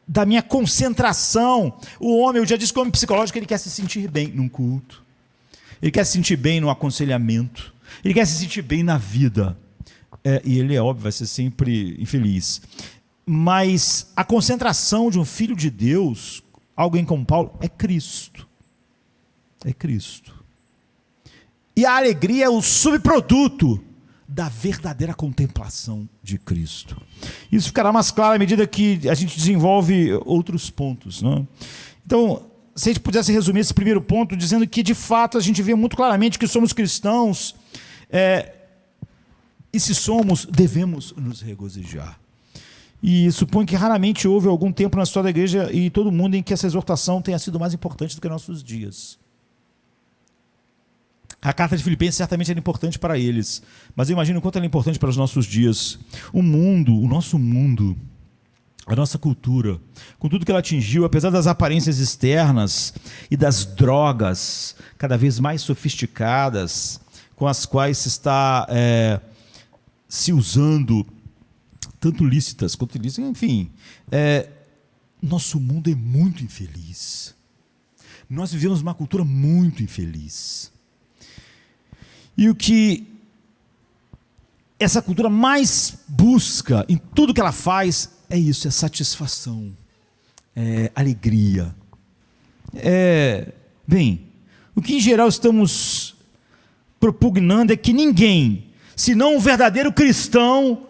Da minha concentração. O homem, eu já disse que o homem psicológico, ele quer se sentir bem num culto. Ele quer se sentir bem no aconselhamento. Ele quer se sentir bem na vida. E ele, é óbvio, vai ser sempre infeliz. Mas a concentração de um filho de Deus, alguém como Paulo, é Cristo. É Cristo. E a alegria é o subproduto da verdadeira contemplação de Cristo. Isso ficará mais claro à medida que a gente desenvolve outros pontos, não é? Então, se a gente pudesse resumir esse primeiro ponto dizendo que, de fato, a gente vê muito claramente que somos cristãos, e se somos, devemos nos regozijar. E suponho que raramente houve algum tempo na história da igreja e todo mundo em que essa exortação tenha sido mais importante do que nossos dias. A carta de Filipenses certamente era importante para eles, mas eu imagino o quanto ela é importante para os nossos dias. O mundo, o nosso mundo, a nossa cultura, com tudo que ela atingiu, apesar das aparências externas e das drogas cada vez mais sofisticadas, com as quais se está se usando, tanto lícitas quanto ilícitas, enfim, nosso mundo é muito infeliz. Nós vivemos uma cultura muito infeliz. E o que essa cultura mais busca em tudo que ela faz é isso, é satisfação, é alegria. Bem, o que em geral estamos propugnando é que ninguém, senão um verdadeiro cristão,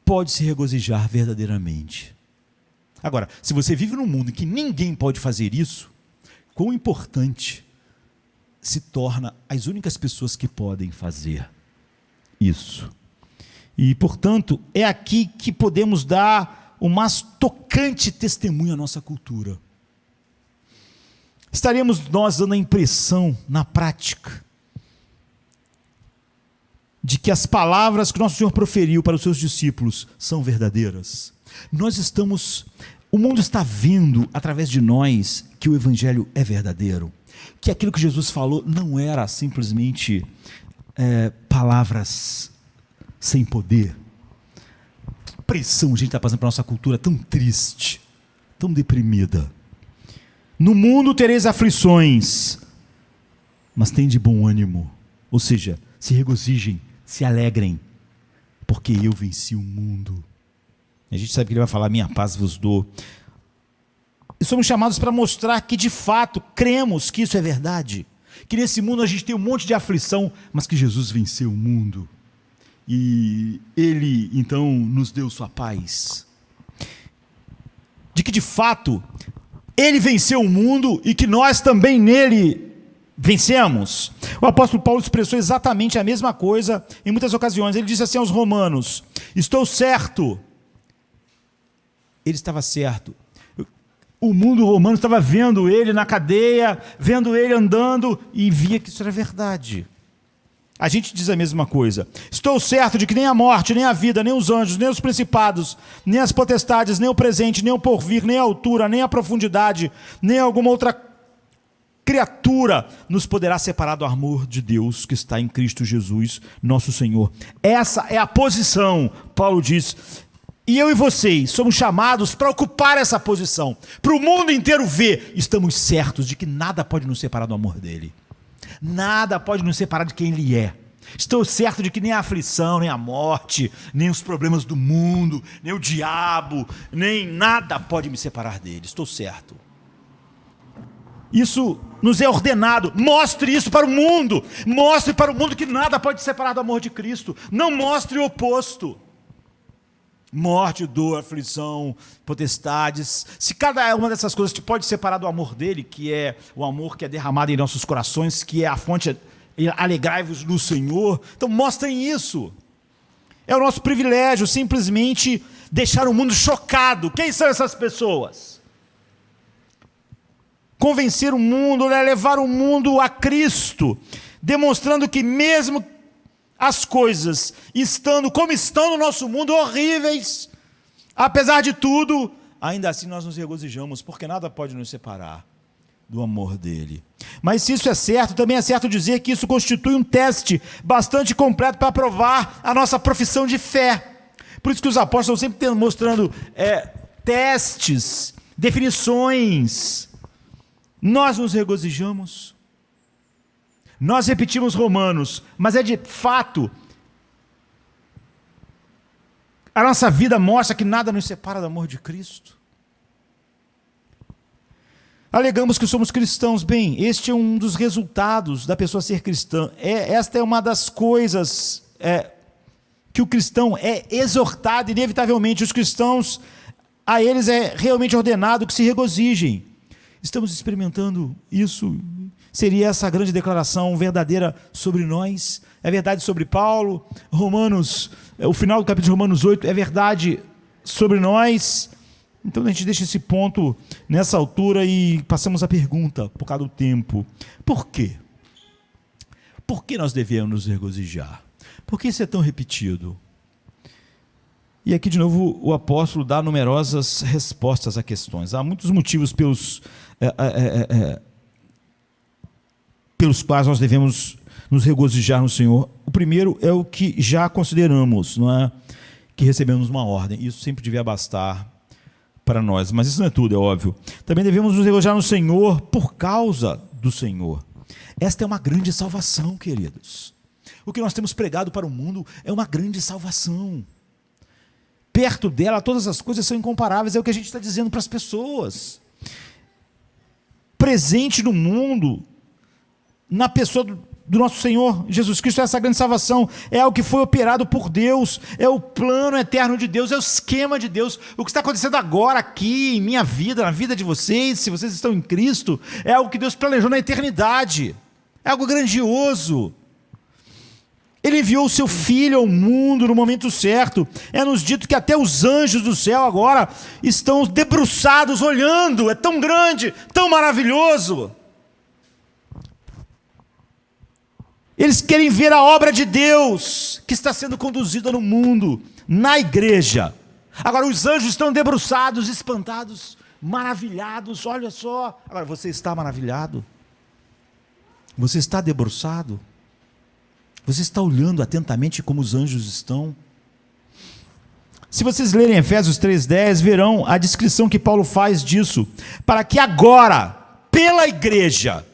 pode se regozijar verdadeiramente. Agora, se você vive num mundo em que ninguém pode fazer isso, quão importante se torna as únicas pessoas que podem fazer isso. E, portanto, é aqui que podemos dar o mais tocante testemunho à nossa cultura. Estaremos nós dando a impressão, na prática, de que as palavras que nosso Senhor proferiu para os seus discípulos são verdadeiras. O mundo está vendo, através de nós, que o Evangelho é verdadeiro. Que aquilo que Jesus falou não era simplesmente palavras sem poder. Que pressão a gente está passando para a nossa cultura tão triste, tão deprimida. No mundo tereis aflições, mas tende bom ânimo. Ou seja, se regozijem, se alegrem, porque eu venci o mundo. A gente sabe que ele vai falar, minha paz vos dou. E somos chamados para mostrar que, de fato, cremos que isso é verdade. Que nesse mundo a gente tem um monte de aflição, mas que Jesus venceu o mundo. E Ele, então, nos deu sua paz. De que, de fato, Ele venceu o mundo e que nós também nele vencemos. O apóstolo Paulo expressou exatamente a mesma coisa em muitas ocasiões. Ele disse assim aos romanos, estou certo. Ele estava certo. O mundo romano estava vendo ele na cadeia, vendo ele andando e via que isso era verdade. A gente diz a mesma coisa. Estou certo de que nem a morte, nem a vida, nem os anjos, nem os principados, nem as potestades, nem o presente, nem o porvir, nem a altura, nem a profundidade, nem alguma outra criatura nos poderá separar do amor de Deus que está em Cristo Jesus, nosso Senhor. Essa é a posição, Paulo diz. E eu e vocês somos chamados para ocupar essa posição, para o mundo inteiro ver. Estamos certos de que nada pode nos separar do amor dele. Nada pode nos separar de quem ele é. Estou certo de que nem a aflição, nem a morte, nem os problemas do mundo, nem o diabo, nem nada pode me separar dele. Estou certo. Isso nos é ordenado. Mostre isso para o mundo. Mostre para o mundo que nada pode separar do amor de Cristo. Não mostre o oposto. Morte, dor, aflição, potestades. Se cada uma dessas coisas te pode separar do amor dele, que é o amor que é derramado em nossos corações, que é a fonte Alegrai-vos no Senhor. Então mostrem isso. É o nosso privilégio simplesmente deixar o mundo chocado. Quem são essas pessoas? Convencer o mundo, levar o mundo a Cristo, demonstrando que mesmo as coisas estando como estão no nosso mundo, horríveis, apesar de tudo, ainda assim nós nos regozijamos, porque nada pode nos separar do amor dele. Mas se isso é certo, também é certo dizer que isso constitui um teste bastante completo para provar a nossa profissão de fé. Por isso que os apóstolos sempre estão mostrando testes, definições. Nós nos regozijamos. Nós repetimos Romanos, mas é de fato, a nossa vida mostra que nada nos separa do amor de Cristo. Alegamos que somos cristãos. Bem, este é um dos resultados da pessoa ser cristã. Esta é uma das coisas que o cristão é exortado, inevitavelmente. Os cristãos, a eles é realmente ordenado que se regozijem. Estamos experimentando isso? Seria essa a grande declaração verdadeira sobre nós? É verdade sobre Paulo? O final do capítulo de Romanos 8 é verdade sobre nós? Então a gente deixa esse ponto nessa altura e passamos à pergunta, por causa do tempo. Por quê? Por que nós devemos nos regozijar? Por que isso é tão repetido? E aqui de novo o apóstolo dá numerosas respostas a questões. Há muitos motivos pelos quais nós devemos nos regozijar no Senhor. O primeiro é o que já consideramos, não é? Que recebemos uma ordem. Isso sempre devia bastar para nós, mas isso não é tudo, é óbvio. Também devemos nos regozijar no Senhor por causa do Senhor. Esta é uma grande salvação, queridos. O que nós temos pregado para o mundo é uma grande salvação. Perto dela, todas as coisas são incomparáveis, é o que a gente está dizendo para as pessoas. Presente no mundo, na pessoa do nosso Senhor Jesus Cristo, essa grande salvação é algo que foi operado por Deus, é o plano eterno de Deus, é o esquema de Deus. O que está acontecendo agora aqui em minha vida, na vida de vocês, se vocês estão em Cristo, é algo que Deus planejou na eternidade, é algo grandioso. Ele enviou o seu Filho ao mundo no momento certo. É-nos dito que até os anjos do céu agora estão debruçados olhando, é tão grande, tão maravilhoso. Eles querem ver a obra de Deus que está sendo conduzida no mundo, na igreja. Agora os anjos estão debruçados, espantados, maravilhados, olha só. Agora você está maravilhado? Você está debruçado? Você está olhando atentamente como os anjos estão? Se vocês lerem Efésios 3,10, verão a descrição que Paulo faz disso, para que agora, pela igreja,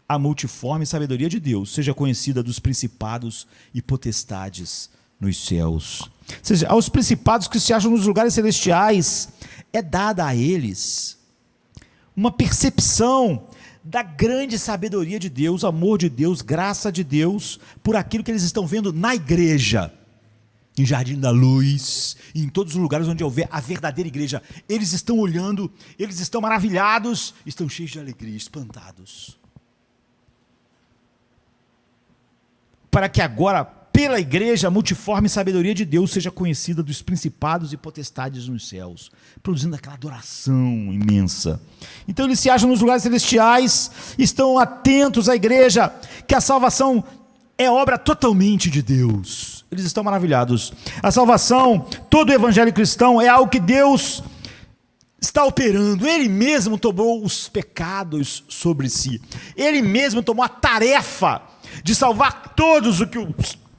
a multiforme sabedoria de Deus seja conhecida dos principados e potestades nos céus. Ou seja, aos principados que se acham nos lugares celestiais, é dada a eles uma percepção da grande sabedoria de Deus, amor de Deus, graça de Deus, por aquilo que eles estão vendo na igreja, em Jardim da Luz, e em todos os lugares onde houver a verdadeira igreja. Eles estão olhando, eles estão maravilhados, estão cheios de alegria, espantados. Para que agora, pela igreja, a multiforme sabedoria de Deus seja conhecida dos principados e potestades nos céus, produzindo aquela adoração imensa. Então eles se acham nos lugares celestiais, estão atentos à igreja, que a salvação é obra totalmente de Deus. Eles estão maravilhados. A salvação, todo o evangelho cristão, é algo que Deus está operando. Ele mesmo tomou os pecados sobre si. Ele mesmo tomou a tarefa de salvar todos o que o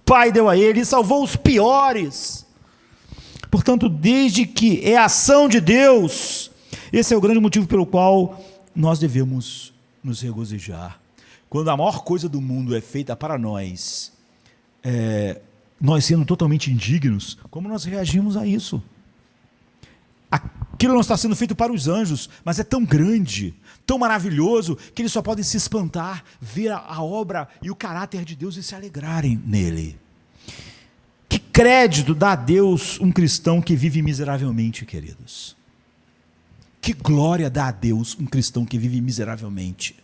Pai deu a ele, e salvou os piores. Portanto, desde que é a ação de Deus, esse é o grande motivo pelo qual nós devemos nos regozijar. Quando a maior coisa do mundo é feita para nós, nós sendo totalmente indignos, como nós reagimos a isso? Aquilo não está sendo feito para os anjos, mas é tão grande, tão maravilhoso, que eles só podem se espantar, ver a obra e o caráter de Deus e se alegrarem nele. Que crédito dá a Deus um cristão que vive miseravelmente, queridos? Que glória dá a Deus um cristão que vive miseravelmente?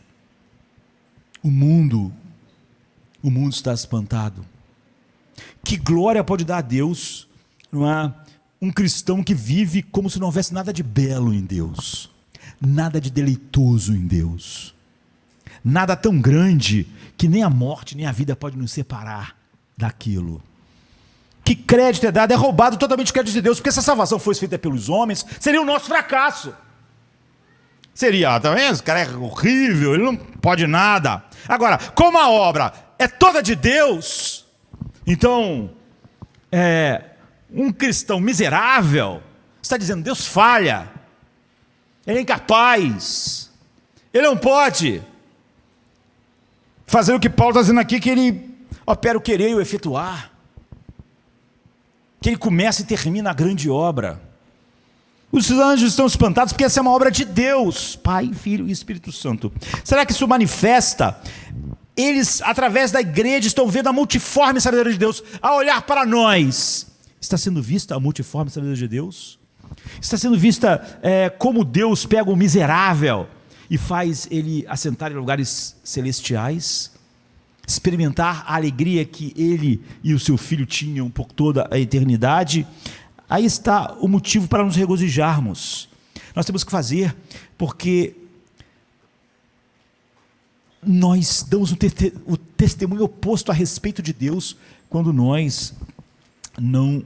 O mundo o mundo está espantado. Que glória pode dar a Deus, não é? Um cristão que vive como se não houvesse nada de belo em Deus, nada de deleitoso em Deus, nada tão grande que nem a morte nem a vida pode nos separar daquilo. Que crédito é dado? É roubado totalmente o crédito de Deus, porque se a salvação fosse feita pelos homens, seria o nosso fracasso. Seria, tá vendo? Esse cara é horrível, ele não pode nada. Agora, como a obra é toda de Deus, então, um cristão miserável está dizendo: Deus falha, Ele é incapaz, Ele não pode fazer o que Paulo está dizendo aqui, que Ele opera o querer e o efetuar, que Ele começa e termina a grande obra. Os anjos estão espantados porque essa é uma obra de Deus, Pai, Filho e Espírito Santo. Será que isso manifesta? Eles, através da igreja, estão vendo a multiforme sabedoria de Deus. A olhar para nós, está sendo vista a multiforme sabedoria de Deus? Está sendo vista como Deus pega o miserável e faz ele assentar em lugares celestiais? Experimentar a alegria que ele e o seu filho tinham por toda a eternidade? Aí está o motivo para nos regozijarmos. Nós temos que fazer, porque nós damos o testemunho oposto a respeito de Deus, quando nós não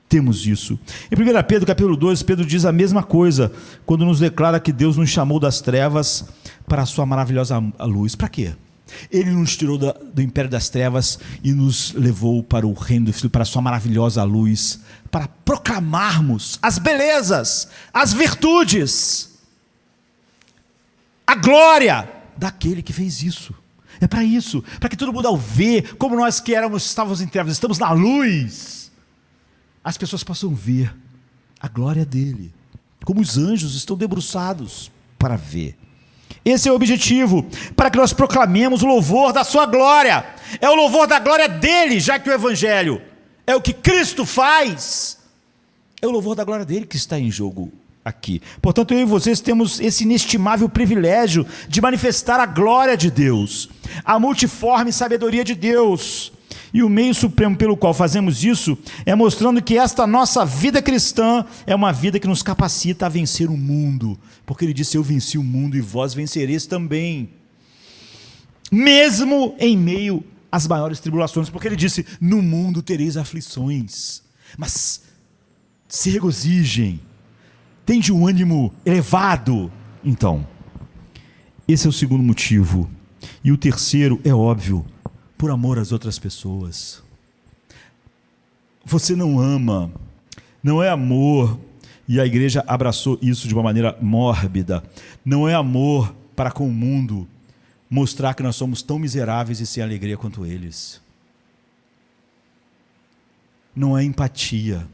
temos isso. Em 1 Pedro capítulo 2, Pedro diz a mesma coisa, quando nos declara que Deus nos chamou das trevas para a sua maravilhosa luz. Para quê? Ele nos tirou do império das trevas e nos levou para o reino do Filho, para a sua maravilhosa luz, para proclamarmos as belezas, as virtudes, a glória daquele que fez isso. É para isso, para que todo mundo, ao ver como nós que estávamos em trevas, estamos na luz, as pessoas possam ver a glória dele, como os anjos estão debruçados para ver. Esse é o objetivo, para que nós proclamemos o louvor da sua glória. É o louvor da glória dele, já que o evangelho é o que Cristo faz. É o louvor da glória dele que está em jogo aqui. Portanto, eu e vocês temos esse inestimável privilégio de manifestar a glória de Deus, a multiforme sabedoria de Deus. E o meio supremo pelo qual fazemos isso é mostrando que esta nossa vida cristã é uma vida que nos capacita a vencer o mundo, porque ele disse: eu venci o mundo e vós vencereis também, mesmo em meio às maiores tribulações, porque ele disse: no mundo tereis aflições, mas se regozijem, tende um ânimo elevado. Então, esse é o segundo motivo. E o terceiro é óbvio: por amor às outras pessoas. Você não ama, não é amor, e a igreja abraçou isso de uma maneira mórbida. Não é amor para com o mundo mostrar que nós somos tão miseráveis e sem alegria quanto eles. Não é empatia.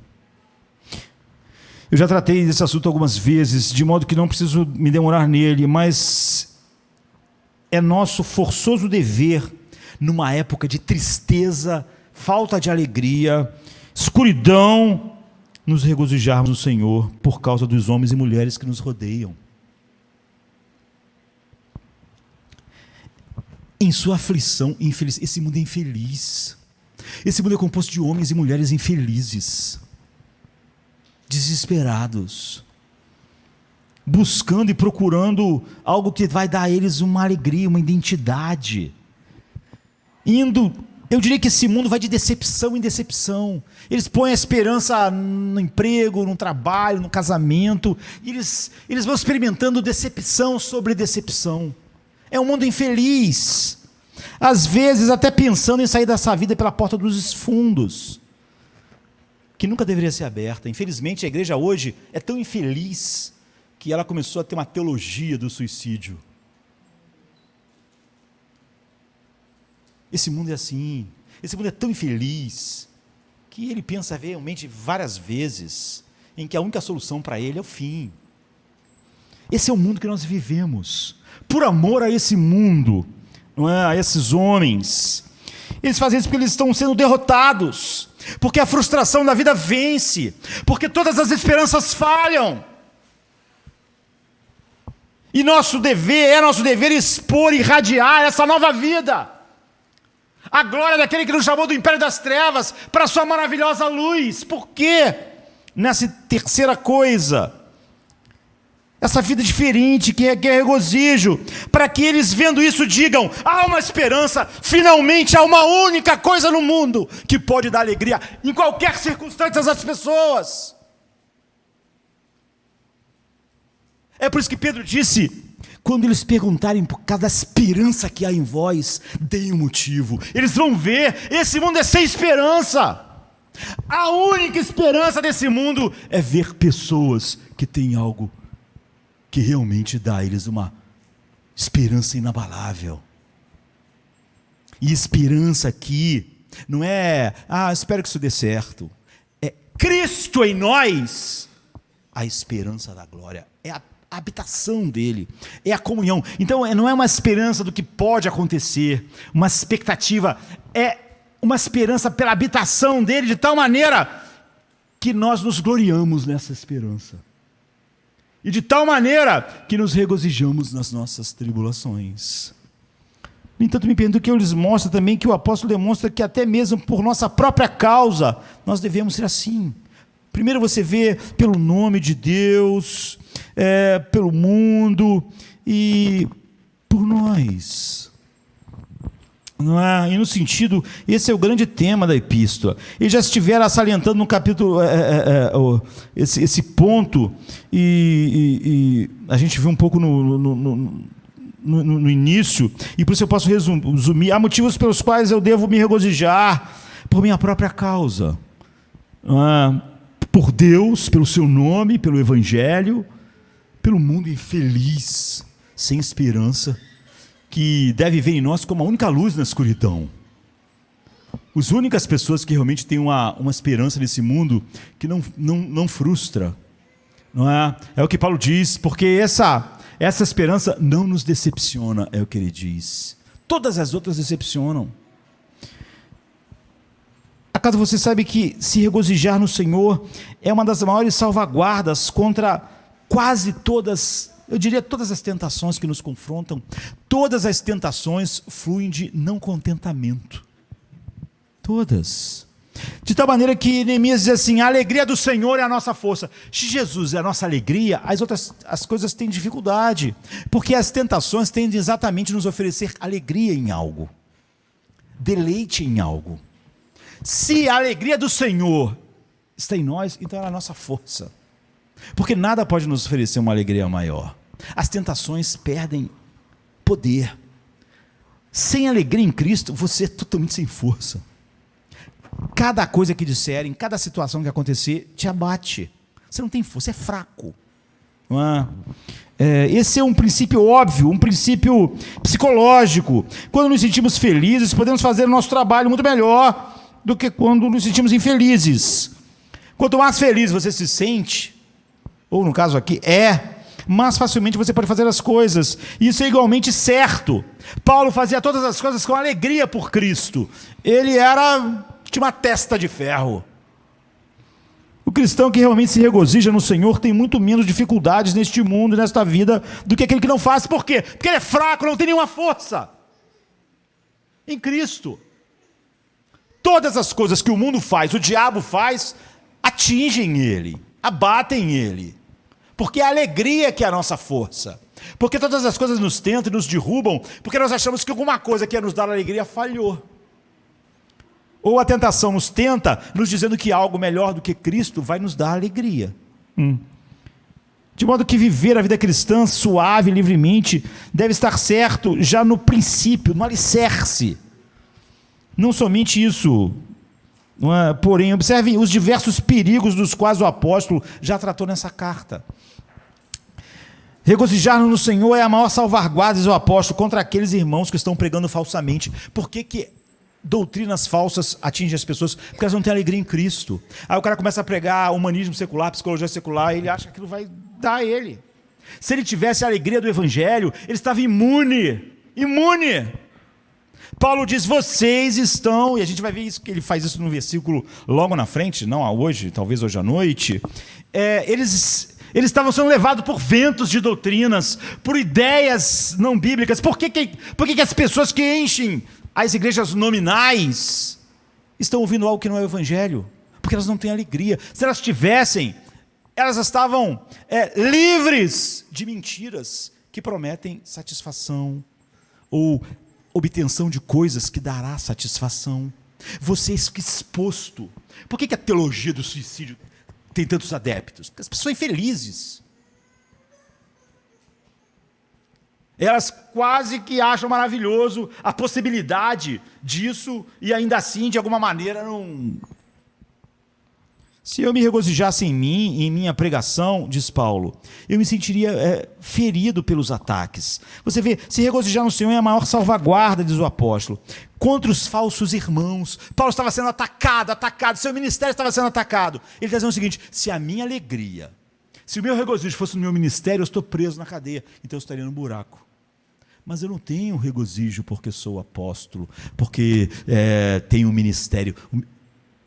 Eu já tratei desse assunto algumas vezes, de modo que não preciso me demorar nele, mas é nosso forçoso dever, numa época de tristeza, falta de alegria, escuridão, nos regozijarmos no Senhor por causa dos homens e mulheres que nos rodeiam. Em sua aflição, infeliz, esse mundo é infeliz. Esse mundo é composto de homens e mulheres infelizes, desesperados, buscando e procurando algo que vai dar a eles uma alegria, uma identidade. Eu diria que esse mundo vai de decepção em decepção. Eles põem a esperança no emprego, no trabalho, no casamento, e eles vão experimentando decepção sobre decepção. É um mundo infeliz, às vezes até pensando em sair dessa vida pela porta dos fundos, que nunca deveria ser aberta. Infelizmente, a igreja hoje é tão infeliz que ela começou a ter uma teologia do suicídio. Esse mundo é assim, esse mundo é tão infeliz, que ele pensa realmente várias vezes em que a única solução para ele é o fim. Esse é o mundo que nós vivemos, por amor a esse mundo, não é? A esses homens. Eles fazem isso porque eles estão sendo derrotados, porque a frustração da vida vence, porque todas as esperanças falham. E nosso dever expor e irradiar essa nova vida. A glória daquele que nos chamou do império das trevas para a sua maravilhosa luz. Por quê? Nessa terceira coisa, essa vida diferente, que é regozijo, para que eles vendo isso digam, há uma esperança, finalmente há uma única coisa no mundo que pode dar alegria em qualquer circunstância às pessoas. É por isso que Pedro disse, quando eles perguntarem por causa da esperança que há em vós, deem um motivo. Eles vão ver, esse mundo é sem esperança. A única esperança desse mundo é ver pessoas que têm algo que realmente dá a eles uma esperança inabalável. E esperança aqui não é, espero que isso dê certo. É Cristo em nós, a esperança da glória. É a habitação dele, é a comunhão. Então não é uma esperança do que pode acontecer, uma expectativa, é uma esperança pela habitação dele, de tal maneira que nós nos gloriamos nessa esperança. E de tal maneira que nos regozijamos nas nossas tribulações. No entanto, me pergunto que eu lhes mostro também que o apóstolo demonstra que até mesmo por nossa própria causa, nós devemos ser assim. Primeiro você vê pelo nome de Deus, pelo mundo e por nós. Não é? E no sentido, esse é o grande tema da epístola. Ele já estiveram salientando no capítulo esse ponto, e a gente viu um pouco no início, e por isso eu posso resumir. Há motivos pelos quais eu devo me regozijar por minha própria causa. Por Deus, pelo seu nome, pelo Evangelho, pelo mundo infeliz, sem esperança, que deve ver em nós como a única luz na escuridão. As únicas pessoas que realmente têm uma esperança nesse mundo que não frustra. Não é? É o que Paulo diz, porque essa esperança não nos decepciona, é o que ele diz. Todas as outras decepcionam. Acaso você sabe que se regozijar no Senhor é uma das maiores salvaguardas contra quase todas, eu diria todas as tentações que nos confrontam. Todas as tentações fluem de não contentamento. Todas. De tal maneira que Neemias diz assim, a alegria do Senhor é a nossa força. Se Jesus é a nossa alegria, as coisas têm dificuldade, porque as tentações tendem exatamente a nos oferecer alegria em algo, deleite em algo. Se a alegria do Senhor está em nós, então é a nossa força. Porque nada pode nos oferecer uma alegria maior. As tentações perdem poder. Sem alegria em Cristo, você é totalmente sem força. Cada coisa que disserem, cada situação que acontecer, te abate. Você não tem força, você é fraco. Não é? Esse é um princípio óbvio, um princípio psicológico. Quando nos sentimos felizes, podemos fazer o nosso trabalho muito melhor do que quando nos sentimos infelizes. Quanto mais feliz você se sente, ou no caso aqui, mais facilmente você pode fazer as coisas. Isso é igualmente certo. Paulo fazia todas as coisas com alegria por Cristo. Ele tinha uma testa de ferro. O cristão que realmente se regozija no Senhor tem muito menos dificuldades neste mundo e nesta vida do que aquele que não faz. Por quê? Porque ele é fraco, não tem nenhuma força. Em Cristo. Todas as coisas que o mundo faz, o diabo faz, atingem ele, abatem ele. Porque é a alegria que é a nossa força. Porque todas as coisas nos tentam e nos derrubam, porque nós achamos que alguma coisa que ia nos dar alegria falhou. Ou a tentação nos tenta, nos dizendo que algo melhor do que Cristo vai nos dar alegria. De modo que viver a vida cristã suave, livremente, deve estar certo já no princípio, no alicerce. Não somente isso, porém, observem os diversos perigos dos quais o apóstolo já tratou nessa carta. Regozijar-nos no Senhor é a maior salvaguarda, diz o apóstolo, contra aqueles irmãos que estão pregando falsamente. Por que doutrinas falsas atingem as pessoas? Porque elas não têm alegria em Cristo. Aí o cara começa a pregar humanismo secular, psicologia secular, e ele acha que aquilo vai dar a ele. Se ele tivesse a alegria do Evangelho, ele estava imune. Paulo diz, vocês estão, e a gente vai ver isso, que ele faz isso no versículo logo na frente, não hoje, talvez hoje à noite, eles Eles estavam sendo levados por ventos de doutrinas, por ideias não bíblicas. Por que as pessoas que enchem as igrejas nominais estão ouvindo algo que não é o evangelho? Porque elas não têm alegria. Se elas tivessem, elas estavam livres de mentiras que prometem satisfação ou obtenção de coisas que dará satisfação. Você fica exposto. Por que a teologia do suicídio tem tantos adeptos? Porque as pessoas são infelizes. Elas quase que acham maravilhoso a possibilidade disso e ainda assim, de alguma maneira, não... Se eu me regozijasse em mim, em minha pregação, diz Paulo, eu me sentiria ferido pelos ataques. Você vê, se regozijar no Senhor é a maior salvaguarda, diz o apóstolo, contra os falsos irmãos. Paulo estava sendo atacado, seu ministério estava sendo atacado. Ele está dizendo o seguinte: se a minha alegria, se o meu regozijo fosse no meu ministério, eu estou preso na cadeia, então eu estaria no buraco. Mas eu não tenho regozijo porque sou apóstolo, porque tenho um ministério.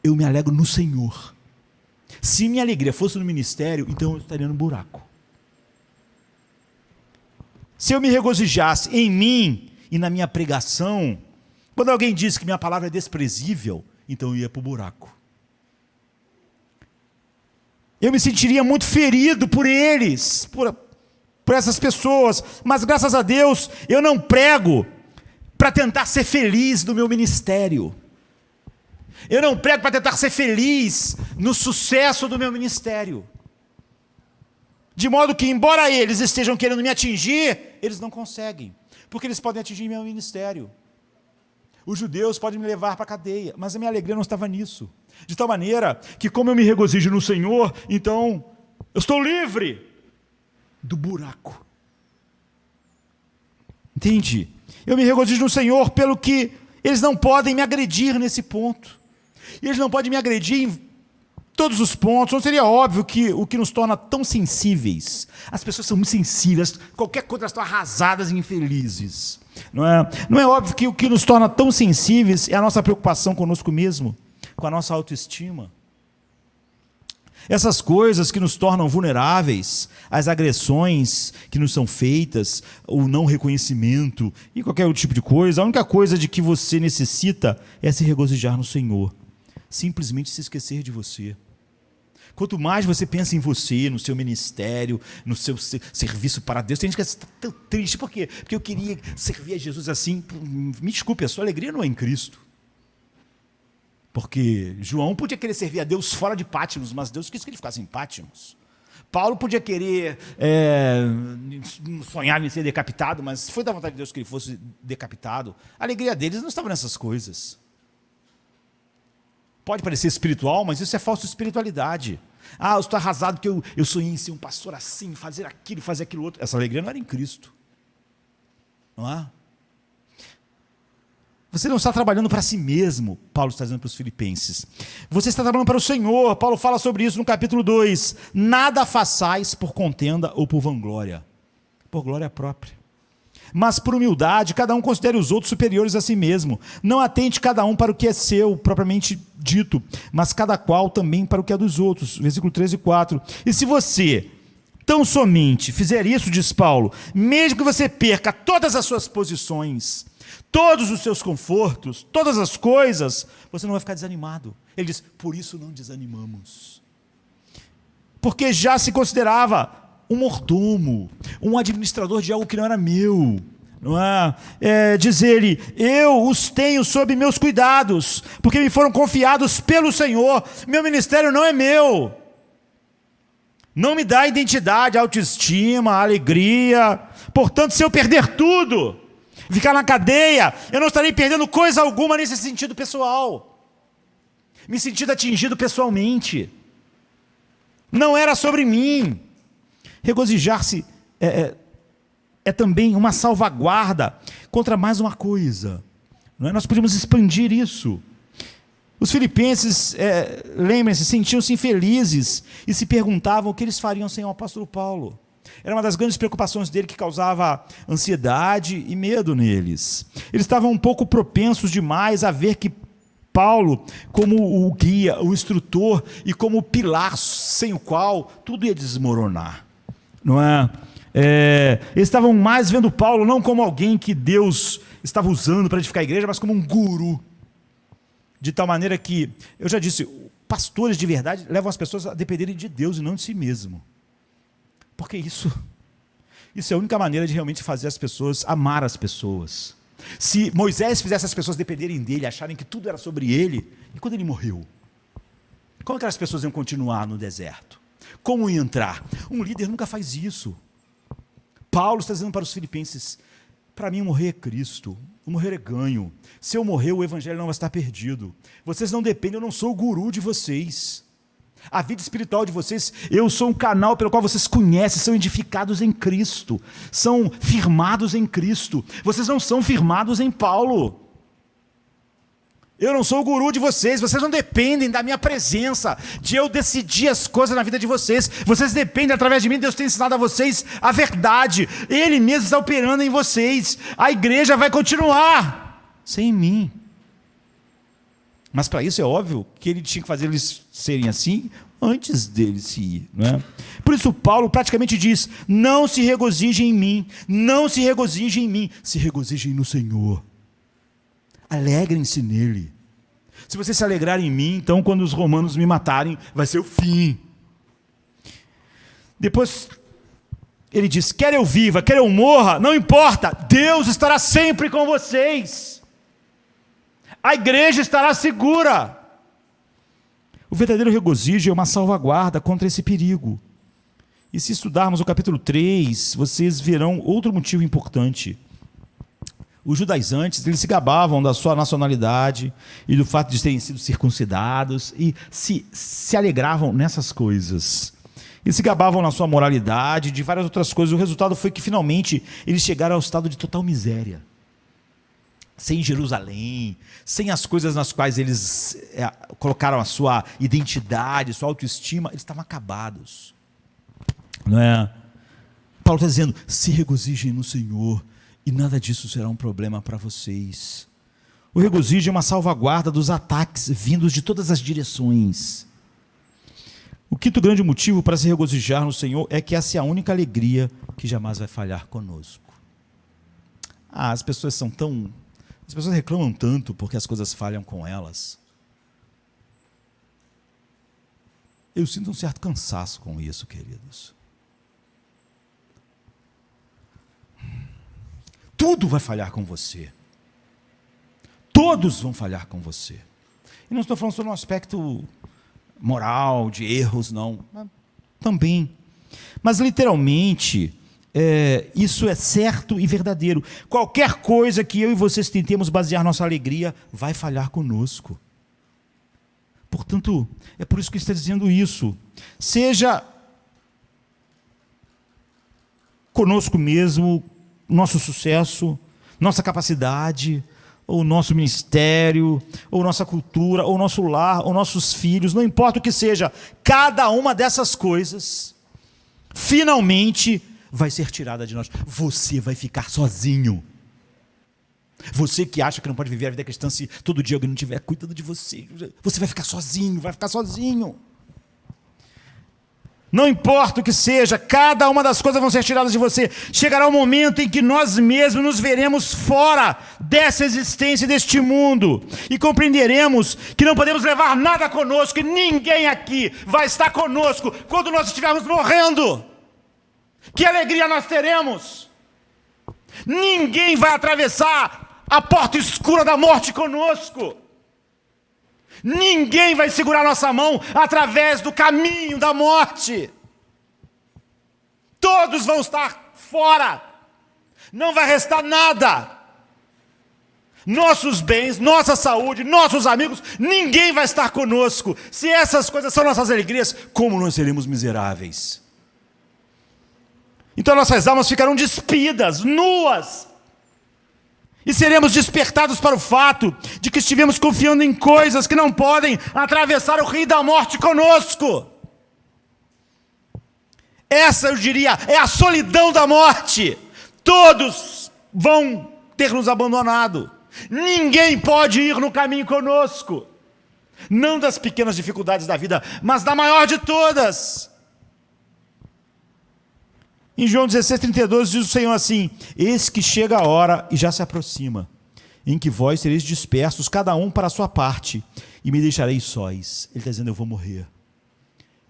Eu me alegro no Senhor. Se minha alegria fosse no ministério, então eu estaria no buraco. Se eu me regozijasse em mim e na minha pregação, quando alguém diz que minha palavra é desprezível, então eu ia para o buraco. Eu me sentiria muito ferido por eles, por essas pessoas, mas graças a Deus eu não prego para tentar ser feliz no meu ministério. Eu não prego para tentar ser feliz no sucesso do meu ministério. De modo que, embora eles estejam querendo me atingir, eles não conseguem, porque eles podem atingir meu ministério. Os judeus podem me levar para a cadeia, mas a minha alegria não estava nisso. De tal maneira que, como eu me regozijo no Senhor, então eu estou livre do buraco. Entende? Eu me regozijo no Senhor pelo que eles não podem me agredir nesse ponto. E eles não podem me agredir em todos os pontos. Não seria óbvio que o que nos torna tão sensíveis? As pessoas são muito sensíveis, qualquer coisa elas estão arrasadas e infelizes. Não é óbvio que o que nos torna tão sensíveis é a nossa preocupação conosco mesmo, com a nossa autoestima. Essas coisas que nos tornam vulneráveis, as agressões que nos são feitas, o não reconhecimento e qualquer outro tipo de coisa, a única coisa de que você necessita é se regozijar no Senhor. Simplesmente se esquecer de você. Quanto mais você pensa em você, no seu ministério, no seu serviço para Deus, tem gente que está tão triste. Por quê? Porque eu queria servir a Jesus assim. Me desculpe, a sua alegria não é em Cristo. Porque João podia querer servir a Deus fora de Pátimos, mas Deus quis que ele ficasse em Pátimos. Paulo podia querer sonhar em ser decapitado, mas foi da vontade de Deus que ele fosse decapitado. A alegria deles não estava nessas coisas. Pode parecer espiritual, mas isso é falsa espiritualidade. Eu estou arrasado porque eu sonhei em ser um pastor assim, fazer aquilo, fazer aquilo outro. Essa alegria não era em Cristo. Não é? Você não está trabalhando para si mesmo, Paulo está dizendo para os filipenses. Você está trabalhando para o Senhor. Paulo fala sobre isso no capítulo 2. Nada façais por contenda ou por vanglória, por glória própria. Mas por humildade, cada um considere os outros superiores a si mesmo. Não atente cada um para o que é seu, propriamente dito, mas cada qual também para o que é dos outros. Versículo 3 e 4. E se você tão somente fizer isso, diz Paulo, mesmo que você perca todas as suas posições, todos os seus confortos, todas as coisas, você não vai ficar desanimado. Ele diz, por isso não desanimamos. Porque já se considerava um mordomo, um administrador de algo que não era meu. Não é? Diz ele, eu os tenho sob meus cuidados, porque me foram confiados pelo Senhor. Meu ministério não é meu. Não me dá identidade, autoestima, alegria. Portanto, se eu perder tudo, ficar na cadeia, eu não estarei perdendo coisa alguma nesse sentido pessoal. Me sentindo atingido pessoalmente. Não era sobre mim. Regozijar-se é também uma salvaguarda contra mais uma coisa. Não é? Nós podemos expandir isso. Os filipenses, lembrem-se, sentiam-se infelizes e se perguntavam o que eles fariam sem o apóstolo Paulo. Era uma das grandes preocupações dele que causava ansiedade e medo neles. Eles estavam um pouco propensos demais a ver que Paulo como o guia, o instrutor e como o pilar sem o qual tudo ia desmoronar, não é? Eles estavam mais vendo Paulo não como alguém que Deus estava usando para edificar a igreja, mas como um guru, de tal maneira que, eu já disse, pastores de verdade levam as pessoas a dependerem de Deus e não de si mesmo, porque isso é a única maneira de realmente fazer as pessoas, amar as pessoas. Se Moisés fizesse as pessoas dependerem dele, acharem que tudo era sobre ele, e quando ele morreu, como aquelas pessoas iam continuar no deserto? Como iam entrar? Um líder nunca faz isso. Paulo está dizendo para os filipenses, para mim morrer é Cristo, o morrer é ganho. Se eu morrer, o evangelho não vai estar perdido. Vocês não dependem, eu não sou o guru de vocês. A vida espiritual de vocês, eu sou um canal pelo qual vocês conhecem, são edificados em Cristo, são firmados em Cristo. Vocês não são firmados em Paulo. Eu não sou o guru de vocês, vocês não dependem da minha presença, de eu decidir as coisas na vida de vocês. Vocês dependem, através de mim, Deus tem ensinado a vocês a verdade. Ele mesmo está operando em vocês. A igreja vai continuar sem mim. Mas para isso é óbvio que ele tinha que fazer eles serem assim antes dele se ir, não é? Por isso Paulo praticamente diz, não se regozijem em mim, não se regozijem em mim, se regozijem no Senhor. Alegrem-se nele. Se vocês se alegrarem em mim, então quando os romanos me matarem, vai ser o fim. Depois ele diz, quer eu viva, quer eu morra, não importa, Deus estará sempre com vocês. A igreja estará segura. O verdadeiro regozijo é uma salvaguarda contra esse perigo. E se estudarmos o capítulo 3, vocês verão outro motivo importante. Os judaizantes, eles se gabavam da sua nacionalidade e do fato de terem sido circuncidados e se alegravam nessas coisas. Eles se gabavam na sua moralidade, de várias outras coisas. O resultado foi que finalmente eles chegaram ao estado de total miséria. Sem Jerusalém, sem as coisas nas quais eles colocaram a sua identidade, sua autoestima, eles estavam acabados. Não é? Paulo está dizendo, se regozijem no Senhor, e nada disso será um problema para vocês. O regozijo é uma salvaguarda dos ataques vindos de todas as direções. O quinto grande motivo para se regozijar no Senhor é que essa é a única alegria que jamais vai falhar conosco. As pessoas reclamam tanto porque as coisas falham com elas. Eu sinto um certo cansaço com isso, queridos. Tudo vai falhar com você. Todos vão falhar com você. E não estou falando sobre um aspecto moral, de erros, não. Também. Mas, literalmente, isso é certo e verdadeiro. Qualquer coisa que eu e vocês tentemos basear nossa alegria vai falhar conosco. Portanto, é por isso que está dizendo isso. Seja conosco mesmo, nosso sucesso, nossa capacidade, ou nosso ministério, ou nossa cultura, ou nosso lar, ou nossos filhos, não importa o que seja, cada uma dessas coisas, finalmente, vai ser tirada de nós. Você vai ficar sozinho. Você que acha que não pode viver a vida cristã se todo dia alguém não estiver cuidando de você. Você vai ficar sozinho, vai ficar sozinho. Não importa o que seja, cada uma das coisas vão ser tiradas de você. Chegará o momento em que nós mesmos nos veremos fora dessa existência, deste mundo. E compreenderemos que não podemos levar nada conosco, e ninguém aqui vai estar conosco quando nós estivermos morrendo. Que alegria nós teremos! Ninguém vai atravessar a porta escura da morte conosco. Ninguém vai segurar nossa mão através do caminho da morte. Todos vão estar fora. Não vai restar nada. Nossos bens, nossa saúde, nossos amigos, ninguém vai estar conosco. Se essas coisas são nossas alegrias, como nós seremos miseráveis? Então nossas almas ficarão despidas, nuas. E seremos despertados para o fato de que estivemos confiando em coisas que não podem atravessar o rio da morte conosco. Essa, eu diria, é a solidão da morte. Todos vão ter nos abandonado. Ninguém pode ir no caminho conosco, não das pequenas dificuldades da vida, mas da maior de todas. Em João 16:32 diz o Senhor assim: eis que chega a hora e já se aproxima, em que vós sereis dispersos, cada um para a sua parte, e me deixareis sós. Ele está dizendo: eu vou morrer,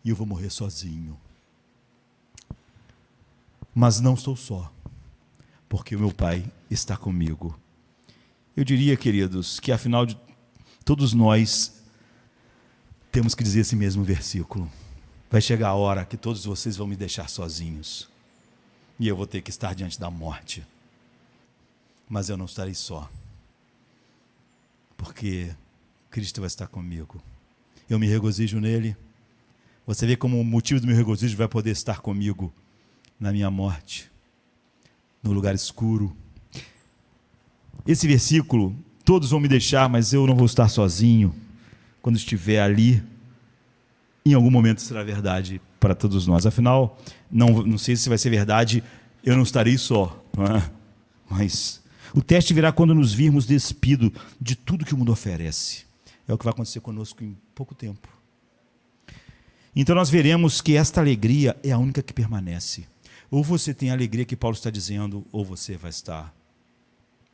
e eu vou morrer sozinho. Mas não estou só, porque o meu Pai está comigo. Eu diria, queridos, que afinal de todos nós temos que dizer esse mesmo versículo: vai chegar a hora que todos vocês vão me deixar sozinhos, e eu vou ter que estar diante da morte, mas eu não estarei só, porque Cristo vai estar comigo. Eu me regozijo nele. Você vê como o motivo do meu regozijo vai poder estar comigo na minha morte, no lugar escuro. Esse versículo: todos vão me deixar, mas eu não vou estar sozinho. Quando estiver ali, em algum momento será verdade para todos nós. Afinal, não sei se vai ser verdade, eu não estarei só, não é? Mas o teste virá quando nos virmos despido de tudo que o mundo oferece. É o que vai acontecer conosco em pouco tempo. Então nós veremos que esta alegria é a única que permanece. Ou você tem a alegria que Paulo está dizendo, ou você vai estar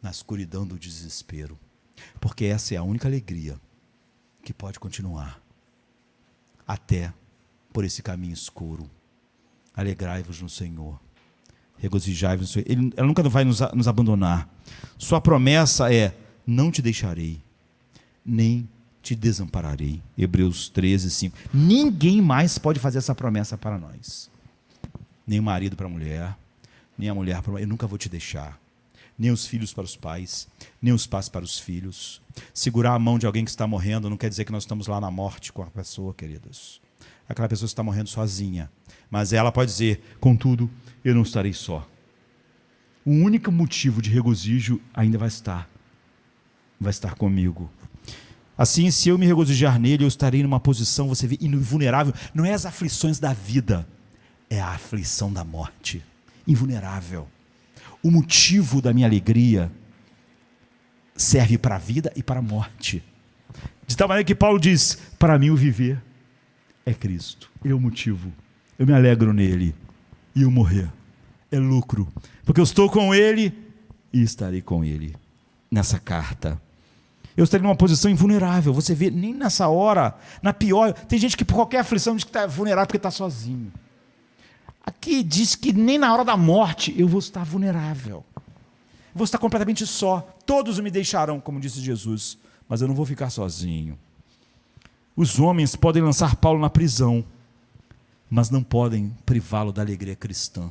na escuridão do desespero. Porque essa é a única alegria que pode continuar até por esse caminho escuro. Alegrai-vos no Senhor, regozijai-vos no Senhor. Ela nunca vai nos abandonar. Sua promessa é: não te deixarei, nem te desampararei. Hebreus 13:5. Ninguém mais pode fazer essa promessa para nós. Nem o marido para a mulher, nem a mulher para o marido. Eu nunca vou te deixar. Nem os filhos para os pais, nem os pais para os filhos. Segurar a mão de alguém que está morrendo não quer dizer que nós estamos lá na morte com a pessoa, queridos. Aquela pessoa está morrendo sozinha, mas ela pode dizer: contudo, eu não estarei só. O único motivo de regozijo ainda vai estar comigo. Assim, se eu me regozijar nele, eu estarei numa posição, você vê, invulnerável. Não é as aflições da vida, é a aflição da morte. Invulnerável. O motivo da minha alegria serve para a vida e para a morte. De tal maneira que Paulo diz: para mim o viver é Cristo. Ele é o motivo. Eu me alegro nele. E o morrer é lucro, porque eu estou com ele e estarei com ele. Nessa carta eu estarei numa posição invulnerável. Você vê, nem nessa hora, na pior, tem gente que por qualquer aflição diz que está vulnerável porque está sozinho. Aqui diz que nem na hora da morte eu vou estar vulnerável. Vou estar completamente só. Todos me deixarão, como disse Jesus, mas eu não vou ficar sozinho. Os homens podem lançar Paulo na prisão, mas não podem privá-lo da alegria cristã.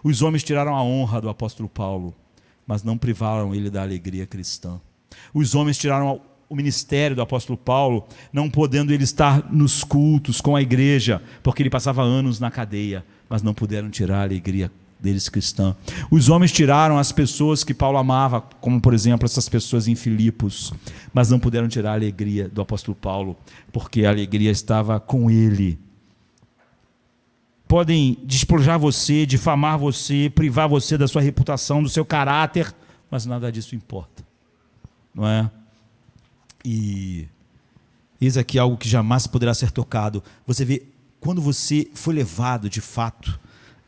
Os homens tiraram a honra do apóstolo Paulo, mas não privaram ele da alegria cristã. Os homens tiraram o ministério do apóstolo Paulo, não podendo ele estar nos cultos com a igreja, porque ele passava anos na cadeia, mas não puderam tirar a alegria deles cristã. Os homens tiraram as pessoas que Paulo amava, como por exemplo essas pessoas em Filipos, mas não puderam tirar a alegria do apóstolo Paulo, porque a alegria estava com ele. Podem despojar você, difamar você, privar você da sua reputação, do seu caráter, mas nada disso importa, não é? E eis aqui algo que jamais poderá ser tocado. Você vê, quando você foi levado de fato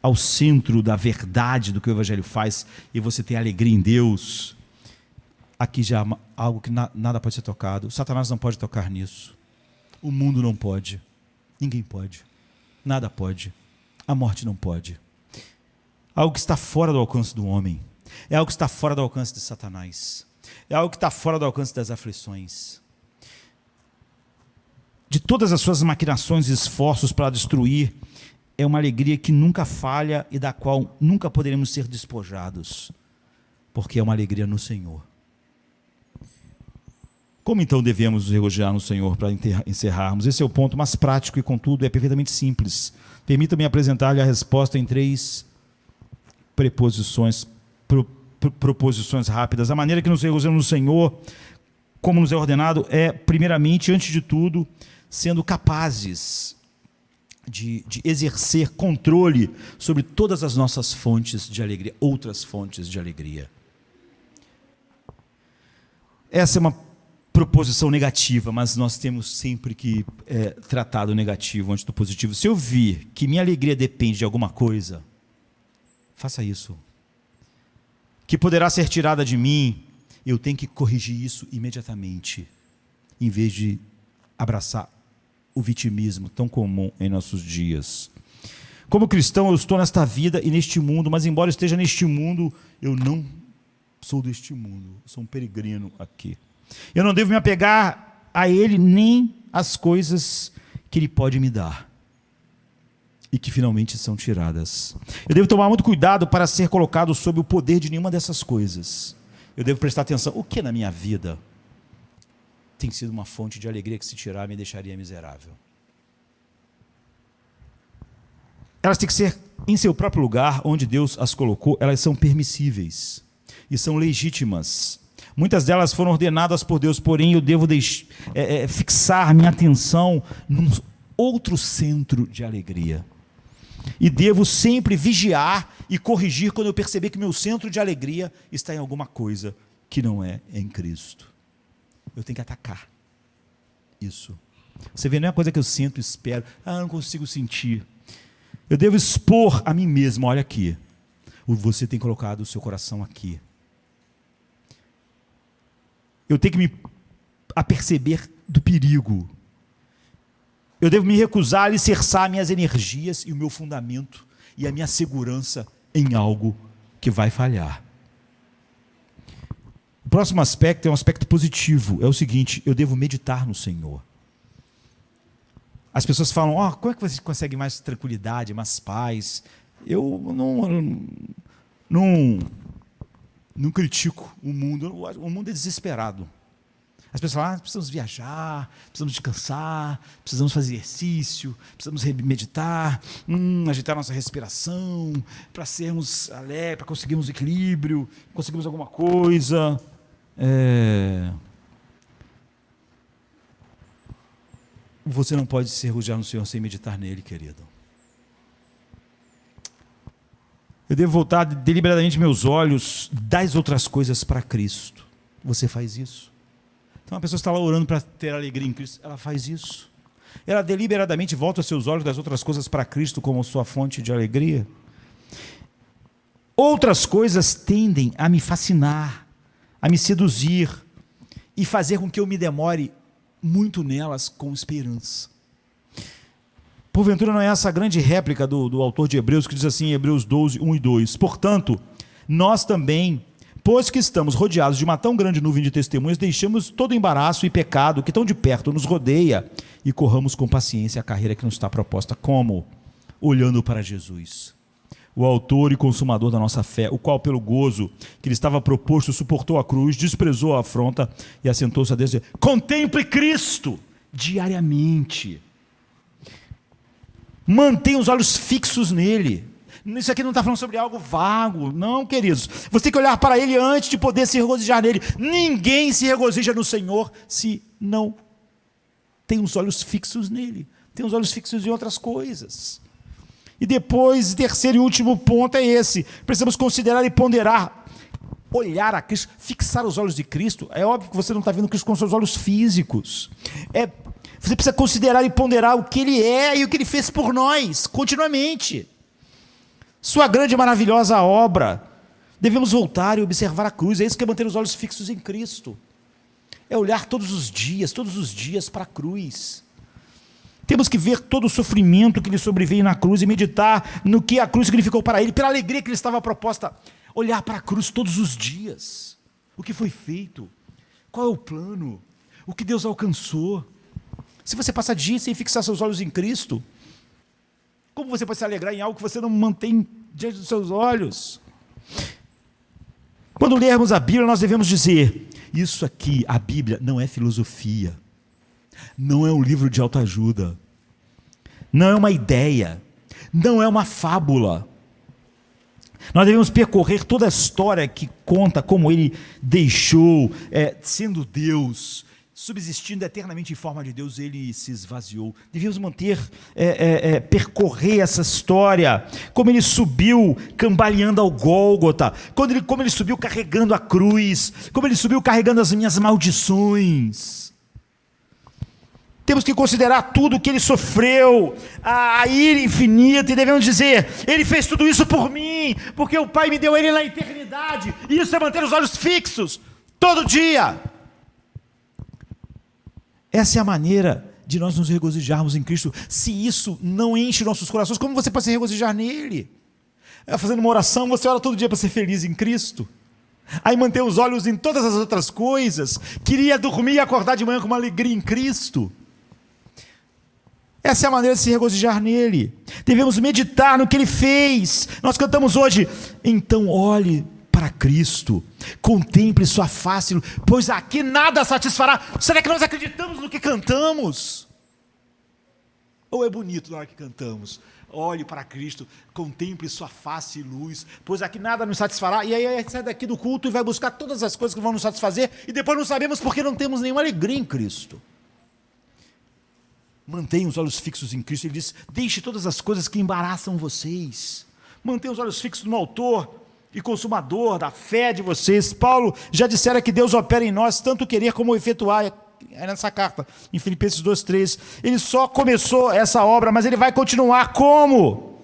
ao centro da verdade do que o Evangelho faz, e você tem alegria em Deus, aqui já é algo que nada pode ser tocado. Satanás não pode tocar nisso. O mundo não pode. Ninguém pode. Nada pode. A morte não pode. Algo que está fora do alcance do homem. É algo que está fora do alcance de Satanás. É algo que está fora do alcance das aflições. De todas as suas maquinações e esforços para destruir, é uma alegria que nunca falha e da qual nunca poderemos ser despojados, porque é uma alegria no Senhor. Como então devemos nos regozijar no Senhor para encerrarmos? Esse é o ponto mais prático e, contudo, é perfeitamente simples. Permita-me apresentar-lhe a resposta em 3 proposições rápidas. A maneira que nos regozijamos no Senhor, como nos é ordenado, é, primeiramente, antes de tudo, sendo capazes de exercer controle sobre todas as nossas fontes de alegria, outras fontes de alegria. Essa é uma proposição negativa, mas nós temos sempre que tratar do negativo antes do positivo. Se eu vir que minha alegria depende de alguma coisa, faça isso. Que poderá ser tirada de mim, eu tenho que corrigir isso imediatamente, em vez de abraçar o vitimismo tão comum em nossos dias. Como cristão, eu estou nesta vida e neste mundo, mas embora eu esteja neste mundo, eu não sou deste mundo, eu sou um peregrino aqui. Eu não devo me apegar a ele nem às coisas que ele pode me dar e que finalmente são tiradas. Eu devo tomar muito cuidado para ser colocado sob o poder de nenhuma dessas coisas. Eu devo prestar atenção, o que na minha vida tem sido uma fonte de alegria que, se tirar, me deixaria miserável? Elas têm que ser em seu próprio lugar, onde Deus as colocou. Elas são permissíveis e são legítimas. Muitas delas foram ordenadas por Deus, porém eu devo fixar minha atenção num outro centro de alegria. E devo sempre vigiar e corrigir quando eu perceber que meu centro de alegria está em alguma coisa que não é em Cristo. Eu tenho que atacar isso. Você vê, não é uma coisa que eu sinto, espero, não consigo sentir. Eu devo expor a mim mesmo, olha aqui, você tem colocado o seu coração aqui. Eu tenho que me aperceber do perigo. Eu devo me recusar a alicerçar minhas energias e o meu fundamento e a minha segurança em algo que vai falhar. O próximo aspecto é um aspecto positivo, é o seguinte: eu devo meditar no Senhor. As pessoas falam, como é que você consegue mais tranquilidade, mais paz? Eu não critico o mundo é desesperado. As pessoas falam, precisamos viajar, precisamos descansar, precisamos fazer exercício, precisamos meditar, agitar nossa respiração, para sermos alegres, para conseguirmos equilíbrio, conseguirmos alguma coisa. Você não pode se refugiar no Senhor sem meditar nele, querido. Eu devo voltar deliberadamente meus olhos das outras coisas para Cristo. Você faz isso? Então a pessoa está lá orando para ter alegria em Cristo, ela faz isso. Ela deliberadamente volta os seus olhos das outras coisas para Cristo como sua fonte de alegria. Outras coisas tendem a me fascinar, a me seduzir e fazer com que eu me demore muito nelas com esperança. Porventura não é essa a grande réplica do autor de Hebreus, que diz assim em Hebreus 12, 1 e 2: portanto, nós também, pois que estamos rodeados de uma tão grande nuvem de testemunhas, deixemos todo embaraço e pecado que tão de perto nos rodeia e corramos com paciência a carreira que nos está proposta. Como? Olhando para Jesus, o autor e consumador da nossa fé, o qual pelo gozo que lhe estava proposto suportou a cruz, desprezou a afronta e assentou-se à destra. Contemple Cristo diariamente. Mantenha os olhos fixos nele. Isso aqui não está falando sobre algo vago, não, queridos. Você tem que olhar para ele antes de poder se regozijar nele. Ninguém se regozija no Senhor se não tem os olhos fixos nele. Tem os olhos fixos em outras coisas. E depois, terceiro e último ponto é esse: precisamos considerar e ponderar, olhar a Cristo, fixar os olhos de Cristo. É óbvio que você não está vendo Cristo com seus olhos físicos. Você precisa considerar e ponderar o que Ele é e o que Ele fez por nós, continuamente. Sua grande e maravilhosa obra. Devemos voltar e observar a cruz. É isso que é manter os olhos fixos em Cristo. É olhar todos os dias para a cruz. Temos que ver todo o sofrimento que lhe sobreveio na cruz e meditar no que a cruz significou para ele, pela alegria que lhe estava proposta. Olhar para a cruz todos os dias. O que foi feito? Qual é o plano? O que Deus alcançou? Se você passa dias sem fixar seus olhos em Cristo, como você pode se alegrar em algo que você não mantém diante dos seus olhos? Quando lermos a Bíblia, nós devemos dizer: isso aqui, a Bíblia, não é filosofia. Não é um livro de autoajuda, não é uma ideia, não é uma fábula. Nós devemos percorrer toda a história que conta como ele deixou, sendo Deus, subsistindo eternamente em forma de Deus, ele se esvaziou. Devíamos percorrer essa história, como ele subiu cambaleando ao Gólgota, como ele subiu carregando a cruz, como ele subiu carregando as minhas maldições. Temos que considerar tudo o que ele sofreu, a ira infinita, e devemos dizer: ele fez tudo isso por mim, porque o Pai me deu ele na eternidade, e isso é manter os olhos fixos, todo dia. Essa é a maneira de nós nos regozijarmos em Cristo. Se isso não enche nossos corações, como você pode se regozijar nele? Fazendo uma oração, você ora todo dia para ser feliz em Cristo. Aí manter os olhos em todas as outras coisas. Queria dormir e acordar de manhã com uma alegria em Cristo. Essa é a maneira de se regozijar nele. Devemos meditar no que ele fez. Nós cantamos hoje: então olhe para Cristo, contemple sua face, pois aqui nada satisfará. Será que nós acreditamos no que cantamos? Ou é bonito na hora que cantamos? Olhe para Cristo, contemple sua face e luz, pois aqui nada nos satisfará. E aí sai daqui do culto e vai buscar todas as coisas que vão nos satisfazer, e depois não sabemos porque não temos nenhuma alegria em Cristo. Mantenham os olhos fixos em Cristo. Ele diz: deixe todas as coisas que embaraçam vocês. Mantenham os olhos fixos no autor e consumador da fé de vocês. Paulo já dissera que Deus opera em nós tanto querer como efetuar. É nessa carta, em Filipenses 2:3. Ele só começou essa obra, mas ele vai continuar como?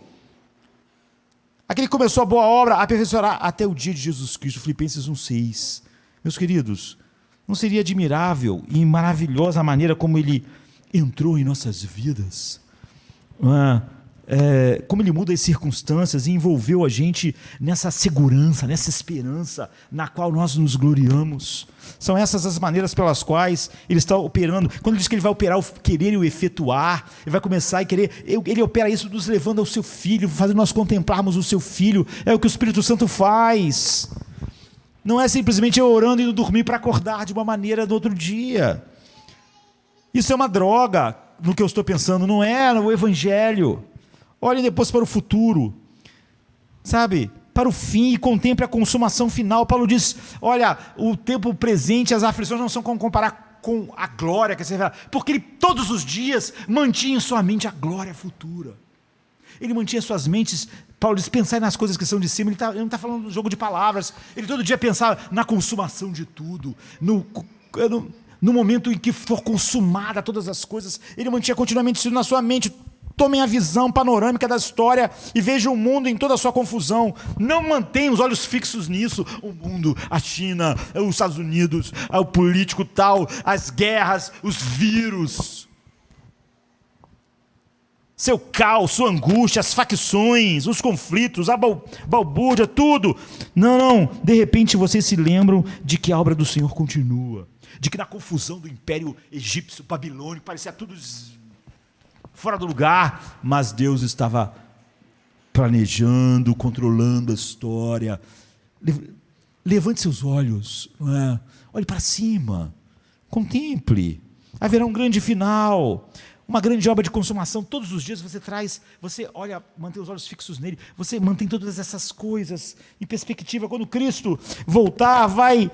Aquele que começou a boa obra aperfeiçoará até o dia de Jesus Cristo. Filipenses 1:6. Meus queridos, não seria admirável e maravilhosa a maneira como ele entrou em nossas vidas? Como ele muda as circunstâncias e envolveu a gente nessa segurança, nessa esperança na qual nós nos gloriamos. São essas as maneiras pelas quais ele está operando. Quando ele diz que ele vai operar o querer e o efetuar, ele vai começar a querer, ele opera isso nos levando ao seu Filho, fazendo nós contemplarmos o seu Filho. É o que o Espírito Santo faz. Não é simplesmente eu orando e indo dormir para acordar de uma maneira no outro dia. Isso é uma droga no que eu estou pensando, não é no Evangelho. Olhem depois para o futuro, sabe, para o fim, e contemple a consumação final. Paulo diz: olha, o tempo presente, as aflições não são como comparar com a glória que você verá, porque ele todos os dias mantinha em sua mente a glória futura. Ele mantinha suas mentes, Paulo diz, pensar nas coisas que são de cima. Ele não está falando do jogo de palavras, ele todo dia pensava na consumação de tudo, no momento em que for consumada todas as coisas. Ele mantinha continuamente isso na sua mente. Tomem a visão panorâmica da história e vejam o mundo em toda a sua confusão. Não mantenham os olhos fixos nisso. O mundo, a China, os Estados Unidos, o político tal, as guerras, os vírus, seu caos, sua angústia, as facções, os conflitos, a balbúrdia, tudo. Não. De repente vocês se lembram de que a obra do Senhor continua. De que na confusão do império egípcio, babilônico, parecia tudo fora do lugar, mas Deus estava planejando, controlando a história. Levante seus olhos, olhe para cima, contemple. Haverá um grande final, uma grande obra de consumação. Todos os dias você olha, mantém os olhos fixos nele, você mantém todas essas coisas em perspectiva. Quando Cristo voltar, vai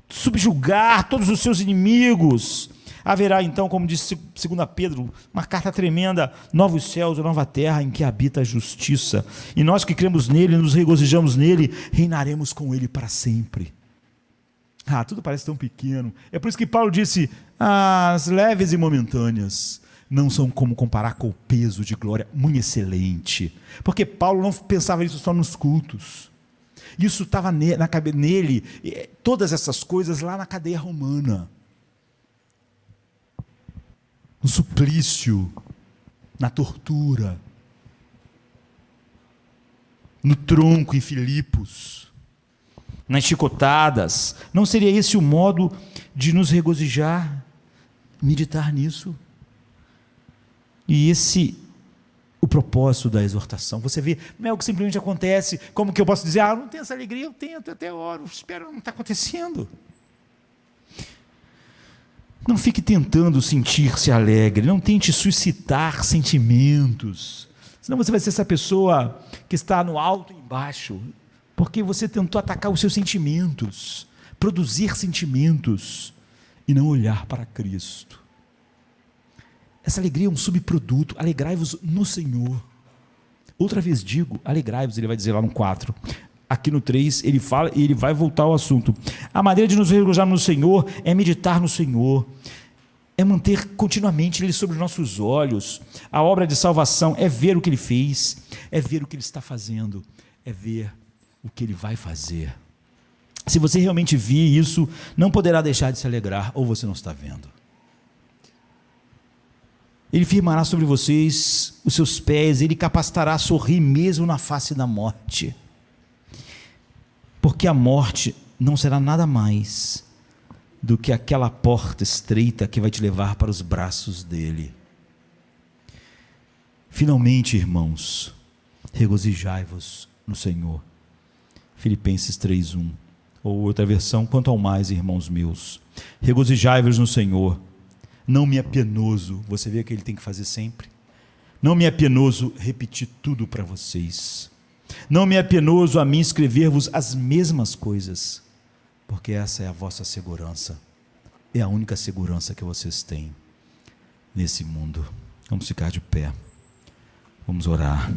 subjugar todos os seus inimigos. Haverá então, como disse 2 Pedro, uma carta tremenda: novos céus e nova terra em que habita a justiça. E nós que cremos nele, nos regozijamos nele, reinaremos com ele para sempre. Tudo parece tão pequeno. É por isso que Paulo disse: as leves e momentâneas não são como comparar com o peso de glória muito excelente. Porque Paulo não pensava isso só nos cultos. Isso estava nele, todas essas coisas lá na cadeia romana. No suplício, na tortura, no tronco em Filipos, nas chicotadas. Não seria esse o modo de nos regozijar, meditar nisso? E o propósito da exortação. Você vê, não é algo que simplesmente acontece. Como que eu posso dizer: não tenho essa alegria? Eu tento, até oro, espero, não está acontecendo. Não fique tentando sentir-se alegre, não tente suscitar sentimentos, senão você vai ser essa pessoa que está no alto e embaixo, porque você tentou atacar os seus sentimentos, produzir sentimentos. e não olhar para Cristo. Essa alegria é um subproduto. Alegrai-vos no Senhor. Outra vez digo, alegrai-vos, ele vai dizer lá no 4. Aqui no 3, ele fala e ele vai voltar ao assunto. A maneira de nos regozijar no Senhor é meditar no Senhor, é manter continuamente Ele sobre os nossos olhos. A obra de salvação é ver o que Ele fez, é ver o que Ele está fazendo, é ver o que Ele vai fazer. Se você realmente vir isso, não poderá deixar de se alegrar, ou você não está vendo. Ele firmará sobre vocês os seus pés, Ele capacitará a sorrir mesmo na face da morte. Porque a morte não será nada mais do que aquela porta estreita que vai te levar para os braços dele. Finalmente, irmãos, regozijai-vos no Senhor. Filipenses 3:1. Ou outra versão, quanto ao mais, irmãos meus, regozijai-vos no Senhor. Não me é penoso, você vê que ele tem que fazer sempre. Não me é penoso repetir tudo para vocês. Não me é penoso a mim escrever-vos as mesmas coisas, porque essa é a vossa segurança, é a única segurança que vocês têm nesse mundo. Vamos ficar de pé, vamos orar.